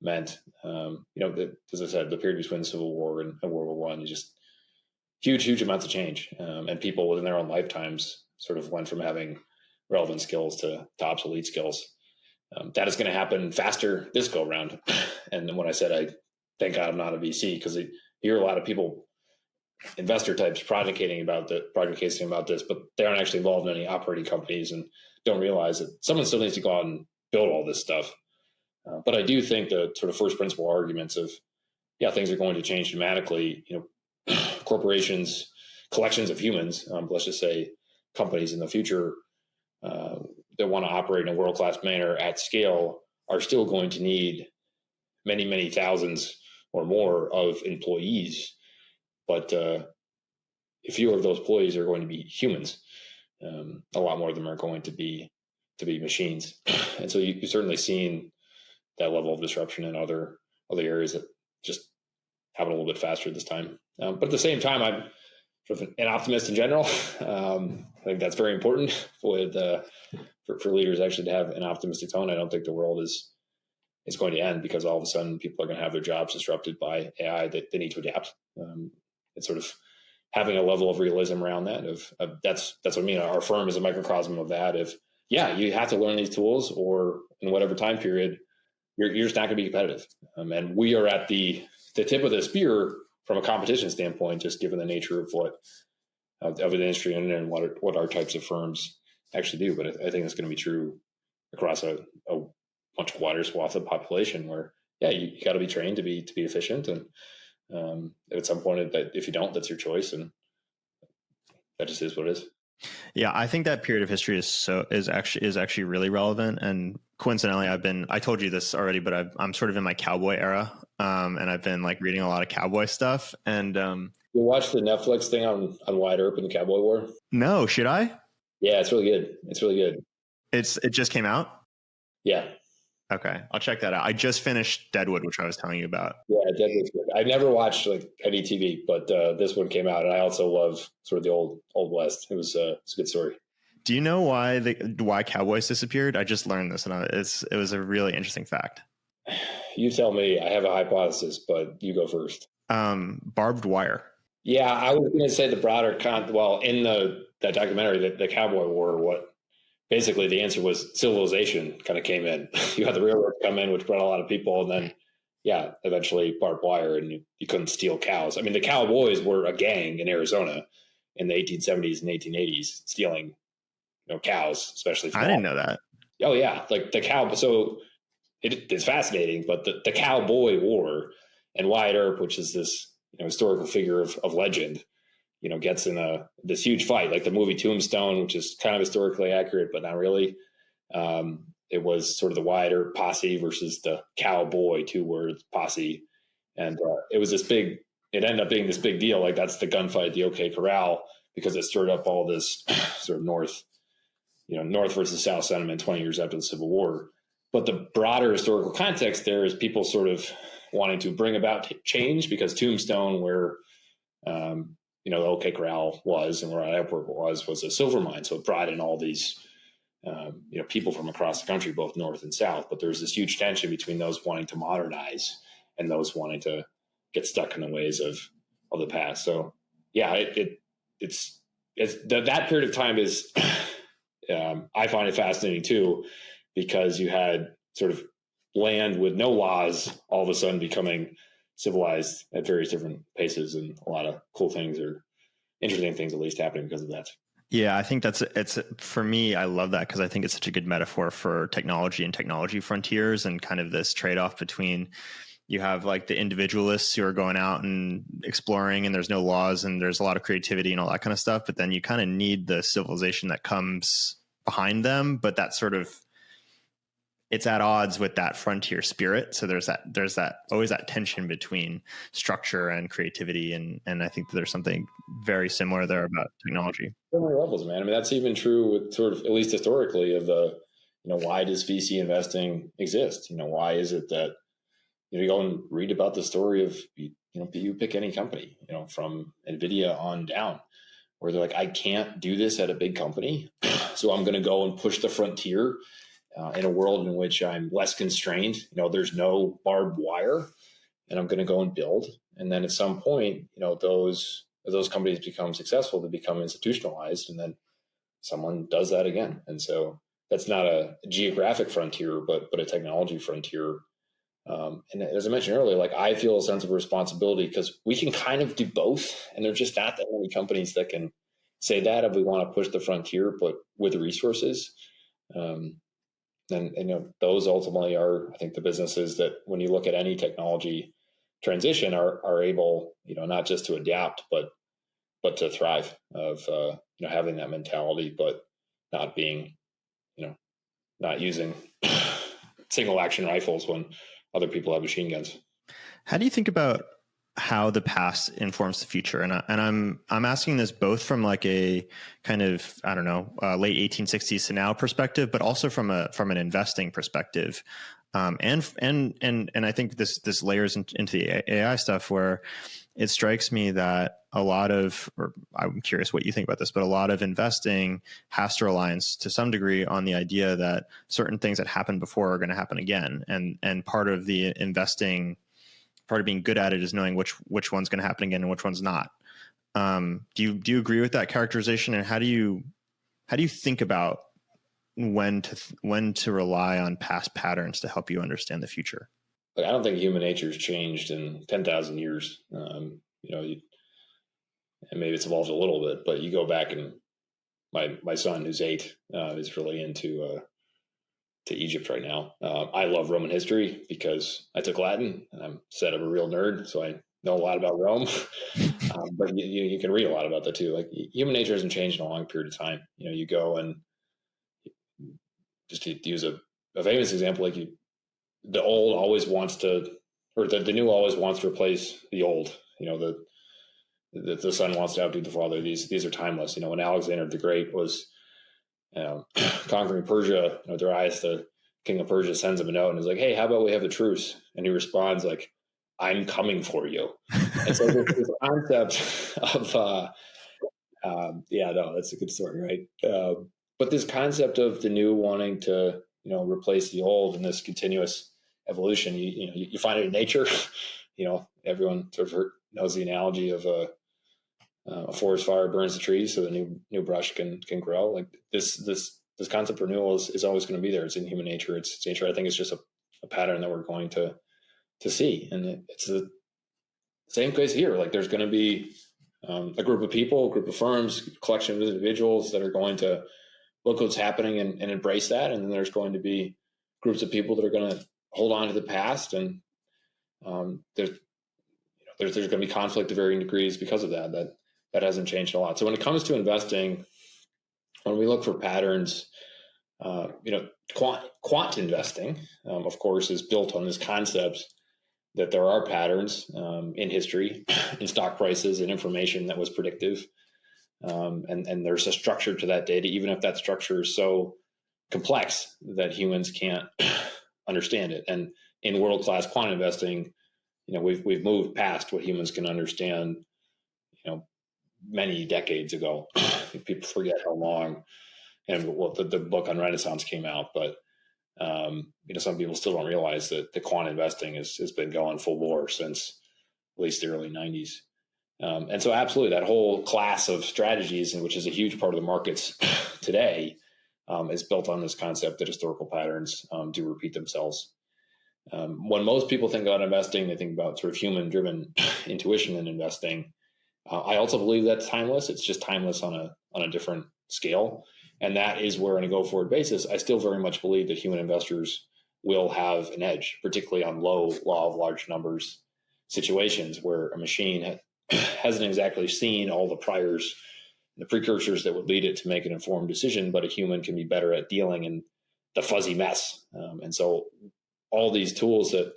meant. As I said, the period between the Civil War and World War One is just huge amounts of change, and people within their own lifetimes sort of went from having relevant skills to obsolete skills. That is going to happen faster this go around. And when I said I thank God I'm not a VC, because you hear a lot of people, investor types, projecting about this, but they aren't actually involved in any operating companies and don't realize that someone still needs to go out and build all this stuff. But I do think the sort of first principle arguments of, things are going to change dramatically. Corporations, collections of humans, let's just say companies in the future that want to operate in a world-class manner at scale are still going to need many, many thousands or more of employees. But a few of those employees are going to be humans. A lot more of them are going to be machines. And so you've certainly seen that level of disruption in other areas that just happen a little bit faster this time. But at the same time, I'm sort of an optimist in general. I think that's very important for leaders actually to have an optimistic tone. I don't think the world is going to end because all of a sudden people are going to have their jobs disrupted by AI that they need to adapt. It's sort of having a level of realism around that. That's what I mean. Our firm is a microcosm of that. You have to learn these tools, or in whatever time period, you're just not going to be competitive. And we are at the tip of the spear from a competition standpoint, just given the nature of of the industry and what our types of firms actually do. But I think it's going to be true across a much wider swath of the population where, you got to be trained to be efficient. And at some point, if you don't, that's your choice. And that just is what it is. Yeah, I think that period of history is actually really relevant. And coincidentally, I told you this already, but I'm sort of in my cowboy era, and I've been like reading a lot of cowboy stuff. And you watch the Netflix thing on Wyatt Earp and the Cowboy War? No, should I? Yeah, it's really good. It's really good. It just came out? Yeah. Okay, I'll check that out. I just finished Deadwood, which I was telling you about. Yeah, Deadwood's good. I've never watched any TV, but this one came out, and I also love sort of the old West. It's a good story. Do you know why cowboys disappeared? I just learned this, and it was a really interesting fact. You tell me. I have a hypothesis, but you go first. Barbed wire. Yeah, I was going to say the broader in that documentary, the Cowboy War, basically the answer was civilization kind of came in. You had the railroad come in, which brought a lot of people, and then eventually barbed wire, and you couldn't steal cows. I mean, the cowboys were a gang in Arizona in the 1870s and 1880s, stealing cows, especially. I didn't know that. Oh yeah, like the cow. So it's fascinating, but the Cowboy War and Wyatt Earp, which is this historical figure of legend, gets in this huge fight, like the movie Tombstone, which is kind of historically accurate, but not really. It was sort of the Wyatt Earp posse versus the Cowboy, 2 words, posse. And it was it ended up being this big deal. Like that's the gunfight at the OK Corral, because it stirred up all this sort of North versus South sentiment 20 years after the Civil War. But the broader historical context there is people sort of wanting to bring about change, because Tombstone, where the OK Corral was and where Airport was a silver mine. So it brought in all these, people from across the country, both North and South. But there's this huge tension between those wanting to modernize and those wanting to get stuck in the ways of the past. So, yeah, it's that period of time is, I find it fascinating too, because you had sort of land with no laws all of a sudden becoming civilized at various different paces, and a lot of cool things or interesting things at least happening because of that. Yeah, I think it's for me, I love that because I think it's such a good metaphor for technology and technology frontiers, and kind of this trade-off between, you have like the individualists who are going out and exploring, and there's no laws and there's a lot of creativity and all that kind of stuff. But then you kind of need the civilization that comes behind them. But that sort of, it's at odds with that frontier spirit. So there's that always that tension between structure and creativity. And I think there's something very similar there about technology. So many levels, man. I mean, that's even true with sort of, at least historically, of the, why does VC investing exist? Why is it that, you go and read about the story of, you pick any company, from NVIDIA on down, where they're like, I can't do this at a big company, so I'm going to go and push the frontier in a world in which I'm less constrained. There's no barbed wire, and I'm going to go and build. And then at some point, those companies become successful, they become institutionalized, and then someone does that again. And so that's not a geographic frontier, but a technology frontier. And as I mentioned earlier, like, I feel a sense of responsibility because we can kind of do both, and there's just not that many companies that can say that if we want to push the frontier, but with resources. And those ultimately are, I think, the businesses that, when you look at any technology transition, are able, not just to adapt, but to thrive, of having that mentality, but not being, not using single action rifles when other people have machine guns. How do you think about how the past informs the future? And I'm asking this both from like a kind of, I don't know, late 1860s to now perspective, but also from an investing perspective. And I think this layers into the AI stuff, where it strikes me that a lot of, or I'm curious what you think about this, but a lot of investing has to rely to some degree on the idea that certain things that happened before are going to happen again. And part of the investing, part of being good at it, is knowing which one's going to happen again and which one's not. Do you agree with that characterization? And how do you think about when to rely on past patterns to help you understand the future? I don't think human nature has changed in 10,000 years. And maybe it's evolved a little bit, but you go back, and my son, who's 8, is really into to Egypt right now. I love Roman history because I took Latin, and I'm said I'm a real nerd, so I know a lot about Rome. But you can read a lot about that too. Like, human nature hasn't changed in a long period of time. You go and, just to use a famous example, like, the old always wants to, or the new always wants to replace the old. The son wants to outdo the father. These are timeless. When Alexander the Great was conquering Persia, Darius, the king of Persia, sends him a note and is like, "Hey, how about we have a truce?" And he responds like, "I'm coming for you." And so this concept of, that's a good story, right? But this concept of the new wanting to, replace the old, and this continuous evolution, you find it in nature. Everyone sort of knows the analogy of a forest fire burns the trees so the new brush can grow. Like, this concept of renewal is always going to be there. It's in human nature. It's nature. I think it's just a pattern that we're going to see, and it's the same case here. Like, there's going to be a group of people, a group of firms, collection of individuals that are going to look what's happening and embrace that, and then there's going to be groups of people that are going to hold on to the past, and there's going to be conflict to varying degrees because of that. That hasn't changed a lot. So when it comes to investing, when we look for patterns, quant investing, of course, is built on this concept that there are patterns in history, in stock prices, and information that was predictive. And there's a structure to that data, even if that structure is so complex that humans can't understand it. And in world-class quant investing, we've moved past what humans can understand, many decades ago. I think people forget how long, and the book on Renaissance came out, but some people still don't realize that the quant investing has been going full bore since at least the early 90s. And so absolutely, that whole class of strategies, and which is a huge part of the markets today, is built on this concept that historical patterns do repeat themselves. When most people think about investing, they think about sort of human-driven intuition in investing. I also believe that's timeless. It's just timeless on a different scale, and that is where, on a go-forward basis, I still very much believe that human investors will have an edge, particularly on low law of large numbers situations where a machine hasn't exactly seen all the priors, the precursors that would lead it to make an informed decision, but a human can be better at dealing in the fuzzy mess. And so all these tools that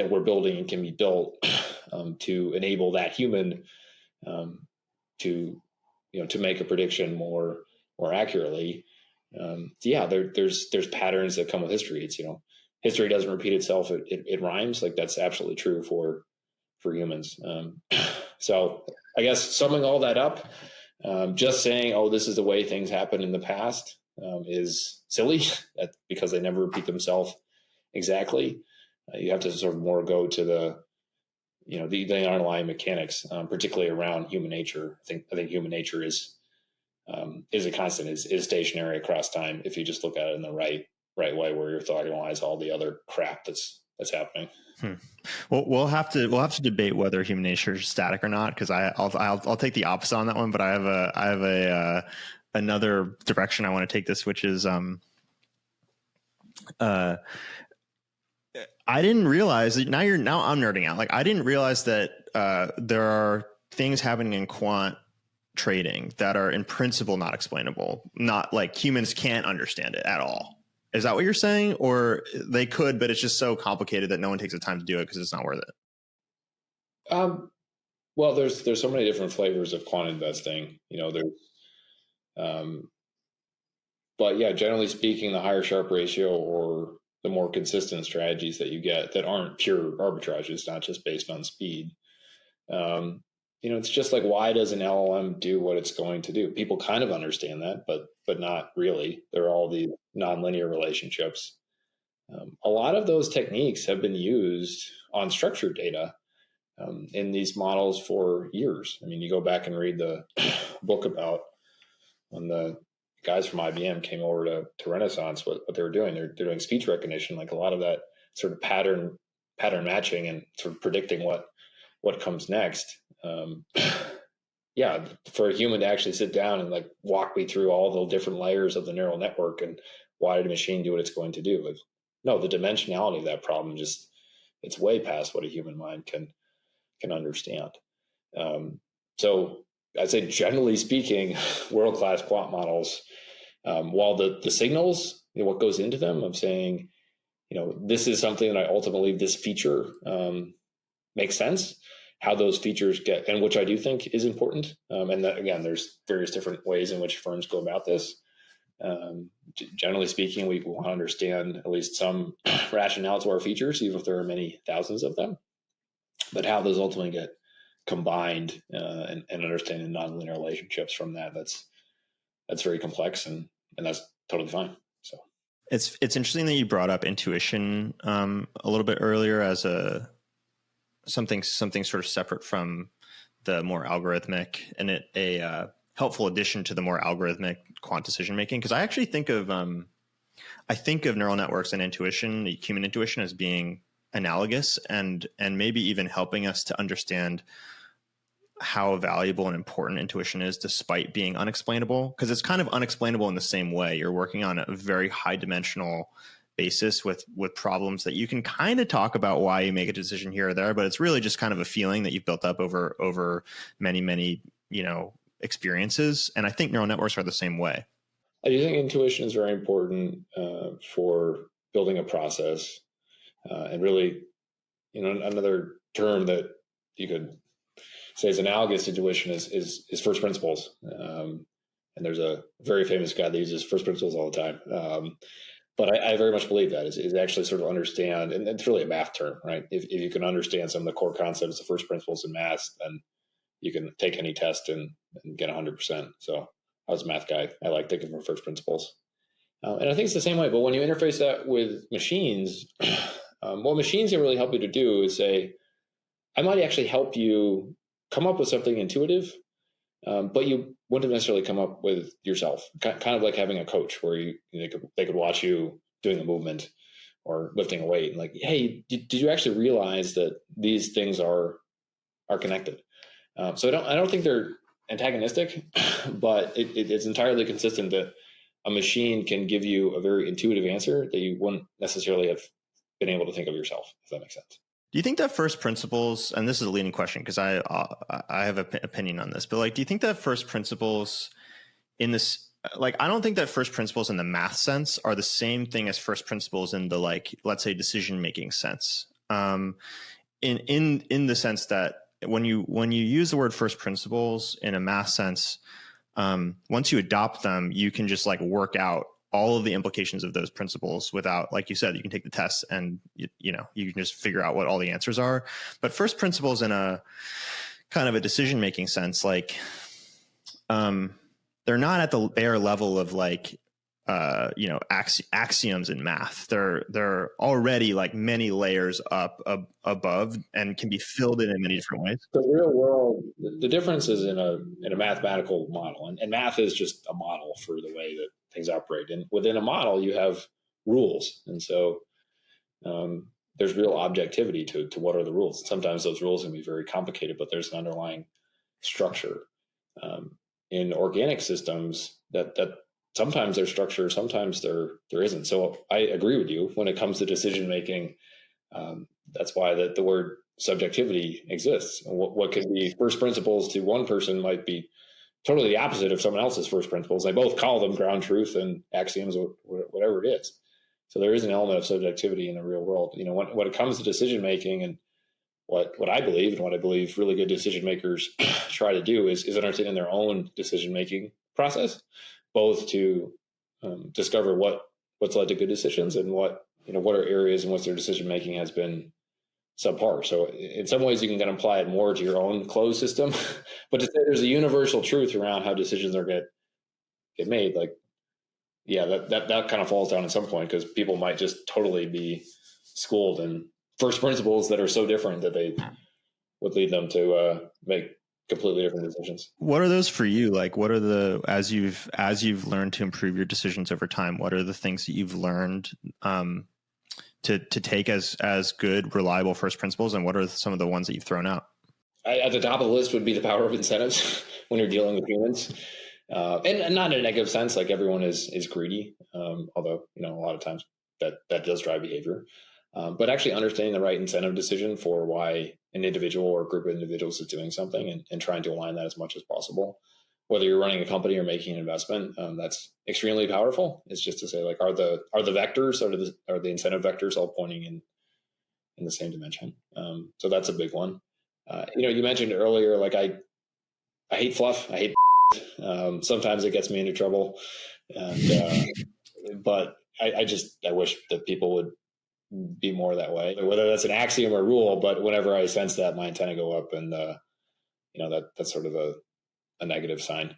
we're building can be built to enable that human to make a prediction more accurately. There's patterns that come with history. It's, history doesn't repeat itself. It rhymes. Like, that's absolutely true for humans. So I guess summing all that up, just saying, oh, this is the way things happened in the past is silly because they never repeat themselves exactly. You have to sort of more go to the underlying mechanics, particularly around human nature. I think human nature is a constant, is stationary across time if you just look at it in the right way, where you're thought analyze all the other crap that's happening. Well, we'll have to debate whether human nature is static or not, because I'll take the opposite on that one. But I have another direction I want to take this, which is I didn't realize that now I'm nerding out. Like, I didn't realize that there are things happening in quant trading that are in principle not explainable, not like humans can't understand it at all. Is that what you're saying? Or they could, but it's just so complicated that no one takes the time to do it because it's not worth it? Well, there's so many different flavors of quant investing. But yeah, generally speaking, the higher Sharpe ratio or the more consistent strategies that you get that aren't pure arbitrages, not just based on speed. It's just like, why does an LLM do what it's going to do? People kind of understand that, but not really. There are all these nonlinear relationships. A lot of those techniques have been used on structured data in these models for years. I mean, you go back and read the book about when the guys from IBM came over to Renaissance, what they were doing. They're doing speech recognition, like a lot of that sort of pattern matching and sort of predicting what comes next. For a human to actually sit down and like walk me through all the different layers of the neural network and why did a machine do what it's going to do? Like, no, the dimensionality of that problem it's way past what a human mind can understand. So I'd say, generally speaking, world-class quant models, while the signals, what goes into them, of saying, this is something that I ultimately, this feature makes sense, how those features get, and which I do think is important. And that, again, there's various different ways in which firms go about this. Generally speaking, we want to understand at least some rationale to our features, even if there are many thousands of them, but how those ultimately get combined and understanding nonlinear relationships from that's very complex, and that's totally fine. So it's interesting that you brought up intuition a little bit earlier as something sort of separate from the more algorithmic, and a helpful addition to the more algorithmic quant decision making. Because I actually think of neural networks and intuition, human intuition, as being analogous and maybe even helping us to understand how valuable and important intuition is despite being unexplainable, because it's kind of unexplainable in the same way. You're working on a very high dimensional basis with problems that you can kind of talk about why you make a decision here or there, but it's really just kind of a feeling that you've built up over many experiences. And I think neural networks are the same way. I do think intuition is very important for building a process, and really, another term that you could say is analogous to intuition is first principles. And there's a very famous guy that uses first principles all the time. But I very much believe that is actually sort of understand, and it's really a math term, right? If you can understand some of the core concepts of first principles in math, then you can take any test and get 100%. So I was a math guy. I like thinking from first principles. And I think it's the same way, but when you interface that with machines, what machines can really help you to do is say, I might actually help you come up with something intuitive, but you wouldn't necessarily come up with yourself. Kind of like having a coach where they could watch you doing a movement or lifting a weight, and like, hey, did you actually realize that these things are connected? So I don't think they're antagonistic, but it's entirely consistent that a machine can give you a very intuitive answer that you wouldn't necessarily have been able to think of yourself, if that makes sense. Do you think that first principles, and this is a leading question because I have an opinion on this, but like, do you think that first principles in this, like, I don't think that first principles in the math sense are the same thing as first principles in the, like, let's say decision making sense. In the sense that when you use the word first principles in a math sense, once you adopt them, you can just like work out all of the implications of those principles without, like you said, you can take the tests and you can just figure out what all the answers are. But first principles in a kind of a decision making sense, like they're not at the bare level of like axioms in math. They're already like many layers up above and can be filled in many different ways. The real world, the difference is in a mathematical model, and math is just a model for the way that things operate. And within a model, you have rules, and so there's real objectivity to what are the rules. Sometimes those rules can be very complicated, but there's an underlying structure. In organic systems, that sometimes there's structure, sometimes there isn't. So I agree with you when it comes to decision making. That's why the word subjectivity exists. And what can be first principles to one person might be totally the opposite of someone else's first principles. They both call them ground truth and axioms or whatever it is. So there is an element of subjectivity in the real world. When it comes to decision making, and what I believe and what I believe really good decision makers try to do is understand their own decision making process, both to discover what's led to good decisions and what are areas in which their decision making has been subpar. So in some ways you can kind of apply it more to your own closed system, but to say there's a universal truth around how decisions are get made, like, yeah, that kind of falls down at some point because people might just totally be schooled in first principles that are so different that they would lead them to make completely different decisions. What are those for you? Like, what are as you've learned to improve your decisions over time, what are the things that you've learned to take as good, reliable first principles, and what are some of the ones that you've thrown out? At the top of the list would be the power of incentives when you're dealing with humans, and not in a negative sense. Like, everyone is greedy, although a lot of times that does drive behavior. But actually understanding the right incentive decision for why an individual or a group of individuals is doing something, and trying to align that as much as possible. Whether you're running a company or making an investment, that's extremely powerful. It's just to say, like, are the vectors, are the incentive vectors all pointing in the same dimension? So that's a big one. You mentioned earlier, like, I hate fluff. I hate sometimes it gets me into trouble, and but I wish that people would be more that way, whether that's an axiom or rule. But whenever I sense that, my antenna go up, and that's sort of a negative sign.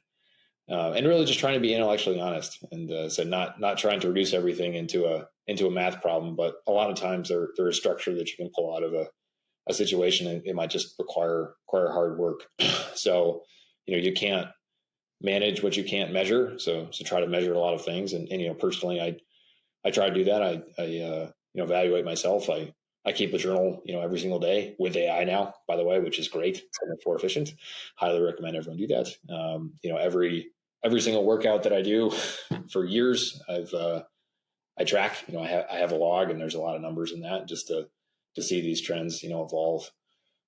And really just trying to be intellectually honest, and so not trying to reduce everything into a math problem. But a lot of times there is structure that you can pull out of a situation, and it might just require hard work. So you can't manage what you can't measure. So try to measure a lot of things. And personally, I try to do that. I evaluate myself. I keep a journal, every single day with AI now, by the way, which is great. It's much more efficient. Highly recommend everyone do that. Every single workout that I do for years, I track. I have a log, and there's a lot of numbers in that, just to see these trends, evolve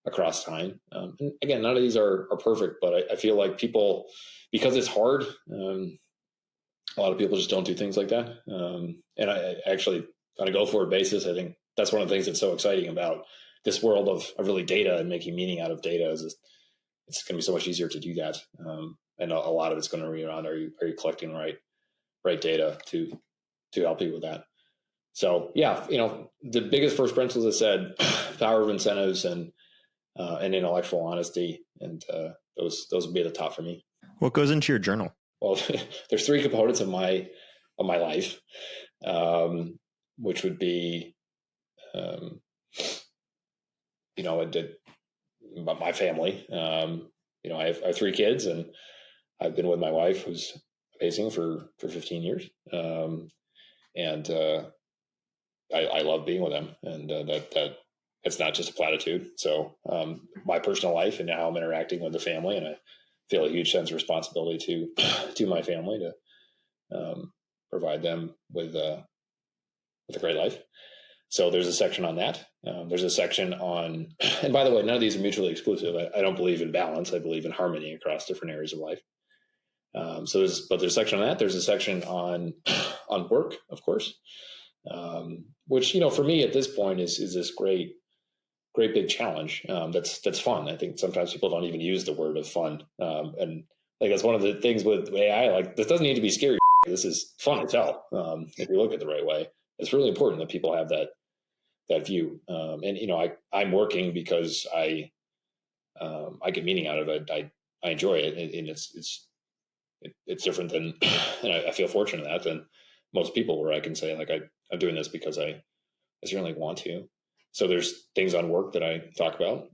across time. And again, none of these are perfect, but I feel like people, because it's hard, a lot of people just don't do things like that. And I actually, on a go-forward basis, I think that's one of the things that's so exciting about this world of really data and making meaning out of data is it's going to be so much easier to do that. And a lot of it's going to be around, are you collecting the right data to help you with that? So yeah, the biggest first principles, I said, power of incentives and intellectual honesty, and those would be at the top for me. What goes into your journal? Well, there's three components of my life, which would be, my family. I have 3 kids, and I've been with my wife, who's amazing, for 15 years. And I love being with them, and that it's not just a platitude. So my personal life and how I'm interacting with the family, and I feel a huge sense of responsibility to my family to provide them with a great life. So there's a section on that. There's a section on, and by the way, none of these are mutually exclusive. I don't believe in balance. I believe in harmony across different areas of life. So there's a section on that. There's a section on work, of course, which, for me at this point is this great big challenge. That's fun. I think sometimes people don't even use the word of fun. And like, that's one of the things with AI, like, this doesn't need to be scary. This is fun to tell. If you look at it the right way, it's really important that people have that view. And I'm working because I get meaning out of it. I enjoy it, and it's different than, and I feel fortunate that than most people, where I can say, like, I'm doing this because I certainly want to. So there's things on work that I talk about,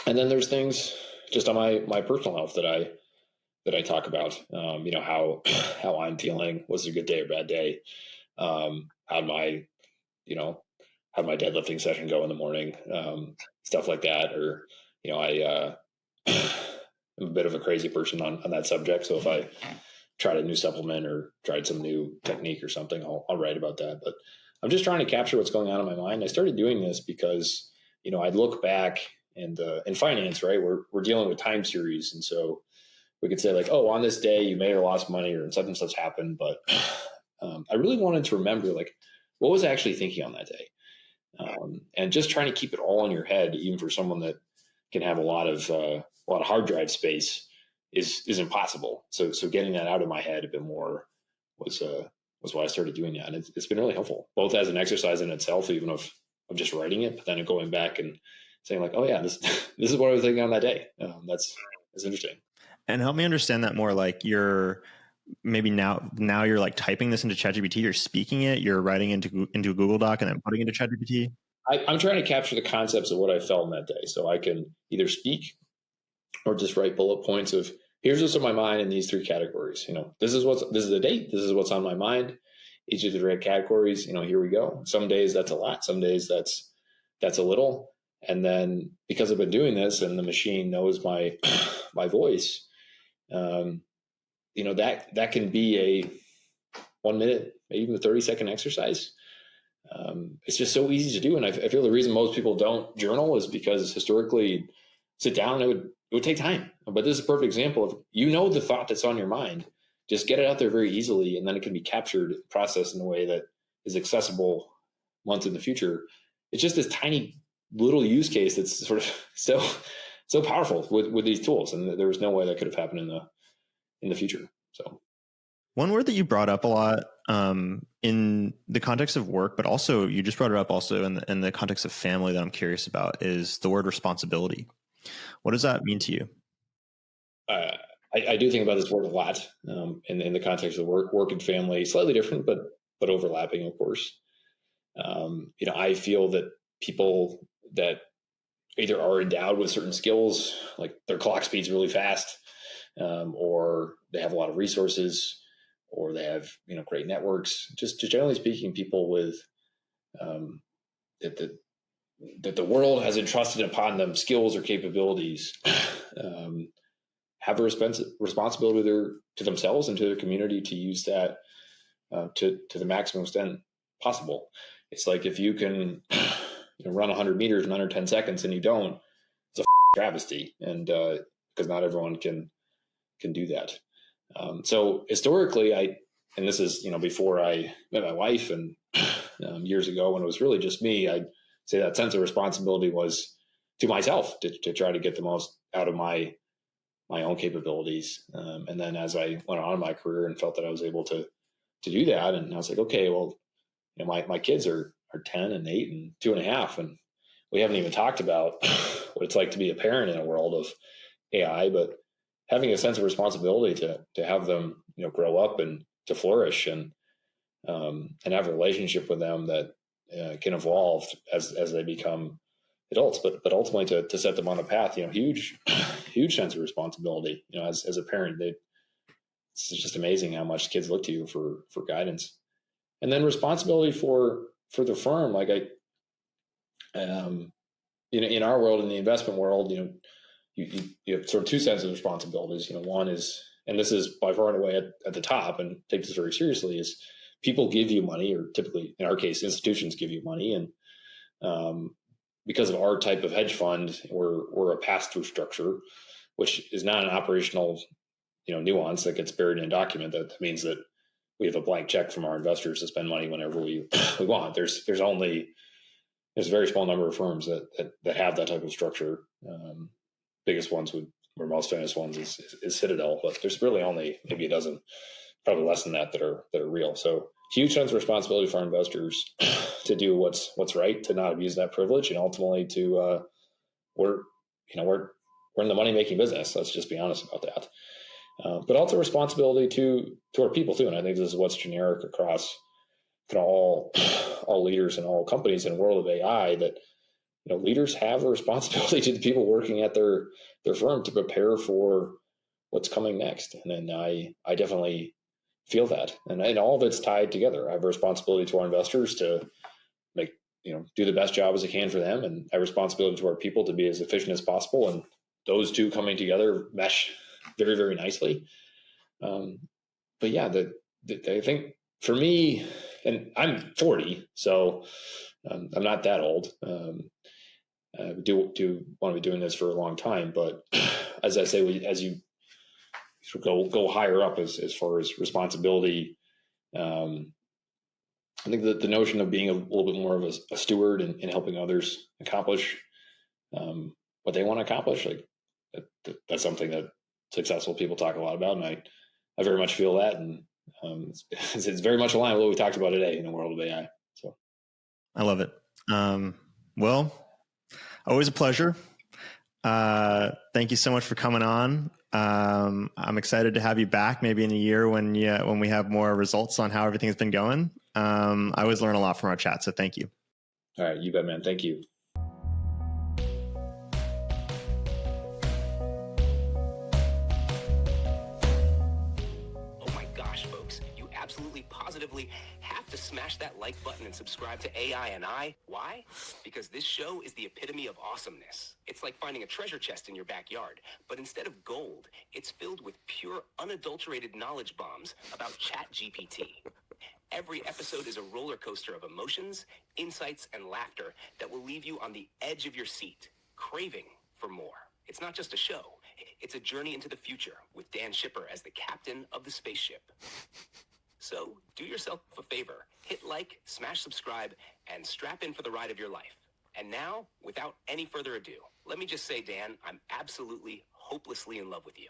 and then there's things just on my personal health that I talk about. How I'm feeling. Was it a good day or bad day? How'd my deadlifting session go in the morning? Stuff like that. Or, I'm a bit of a crazy person on that subject. So if I tried a new supplement or tried some new technique or something, I'll write about that. But I'm just trying to capture what's going on in my mind. I started doing this because, I'd look back, and in finance, right, we're dealing with time series. And so we could say, like, oh, on this day you made or lost money, or such and such happened. But I really wanted to remember, like, what was I actually thinking on that day? And just trying to keep it all in your head, even for someone that can have a lot of hard drive space, is impossible. So getting that out of my head a bit more was why I started doing that. And it's been really helpful, both as an exercise in itself, even if I'm just writing it, but then going back and saying, like, oh yeah, this is what I was thinking on that day. That's interesting. And help me understand that more. Like, you're maybe now you're like typing this into ChatGPT, you're speaking it, you're writing into a Google Doc and then putting it into ChatGPT. I'm trying to capture the concepts of what I felt in that day, so I can either speak or just write bullet points of, here's what's on my mind in these 3 categories. This is the date. This is what's on my mind. Each of the 3 categories. Here we go. Some days that's a lot. Some days that's a little. And then, because I've been doing this and the machine knows my voice, that can be a 1 minute, maybe even a 30-second exercise. It's just so easy to do. And I feel the reason most people don't journal is because historically, sit down, it would take time. But this is a perfect example of, the thought that's on your mind, just get it out there very easily, and then it can be captured, processed in a way that is accessible months in the future. It's just this tiny little use case that's sort of so powerful with these tools, and there was no way that could have happened in the future. So, one word that you brought up a lot in the context of work, but also you just brought it up also in the context of family, that I'm curious about, is the word responsibility. What does that mean to you? I do think about this word a lot in the context of work and family, slightly different, but overlapping, of course. I feel that people that either are endowed with certain skills, like their clock speed's really fast, or they have a lot of resources, or they have great networks. Just generally speaking, people with that the world has entrusted upon them skills or capabilities, have a responsibility to themselves and to their community to use that to the maximum extent possible. It's like, if you can run 100 meters in under 10 seconds and you don't, it's a travesty. And because not everyone can do that. So historically, and this is before I met my wife, and years ago when it was really just me, I'd say that sense of responsibility was to myself, to try to get the most out of my own capabilities. And then as I went on in my career and felt that I was able to do that, and I was like, okay, well, my kids are 10 and 8 and 2.5, and we haven't even talked about what it's like to be a parent in a world of AI, but having a sense of responsibility to have them, grow up and to flourish, and have a relationship with them that can evolve as they become adults, but ultimately to set them on a path, huge sense of responsibility. As a parent, it's just amazing how much kids look to you for guidance, and then responsibility for the firm. Like in our world, in the investment world, you have sort of two sets of responsibilities. One is, and this is by far and away at the top, and take this very seriously, is people give you money, or typically in our case, institutions give you money, and because of our type of hedge fund, we're a pass-through structure, which is not an operational nuance that gets buried in a document. That means that we have a blank check from our investors to spend money whenever we want. There's a very small number of firms that have that type of structure. Biggest ones or most famous ones is Citadel, but there's really only maybe a dozen, probably less than that are real. So huge sense of responsibility for our investors to do what's right, to not abuse that privilege, and ultimately to we're in the money making business. Let's just be honest about that. But also responsibility to our people too, and I think this is what's generic across all leaders and all companies in a world of AI, that leaders have a responsibility to the people working at their firm to prepare for what's coming next. And then I definitely feel that, and all of it's tied together. I have a responsibility to our investors to make do the best job as I can for them, and I have a responsibility to our people to be as efficient as possible. And those two coming together mesh very, very nicely. But yeah, I think for me, and I'm 40, so I'm not that old. Do want to be doing this for a long time, but as I say, as you go higher up as far as responsibility, I think that the notion of being a little bit more of a steward and helping others accomplish what they want to accomplish, like that's something that successful people talk a lot about, and I very much feel that, and it's very much aligned with what we talked about today in the world of AI. So I love it. Well, always a pleasure. Thank you so much for coming on. I'm excited to have you back maybe in a year when we have more results on how everything's been going. I always learn a lot from our chat, so thank you. All right, you bet, man. Thank you. Oh my gosh, folks, you absolutely positively have to smash that like button and subscribe to AI and I. Why? Because this show is the epitome of awesomeness. It's like finding a treasure chest in your backyard, but instead of gold, it's filled with pure, unadulterated knowledge bombs about ChatGPT. Every episode is a roller coaster of emotions, insights, and laughter that will leave you on the edge of your seat, craving for more. It's not just a show. It's a journey into the future with Dan Shipper as the captain of the spaceship. So do yourself a favor, hit like, smash subscribe, and strap in for the ride of your life. And now, without any further ado, let me just say, Dan, I'm absolutely, hopelessly in love with you.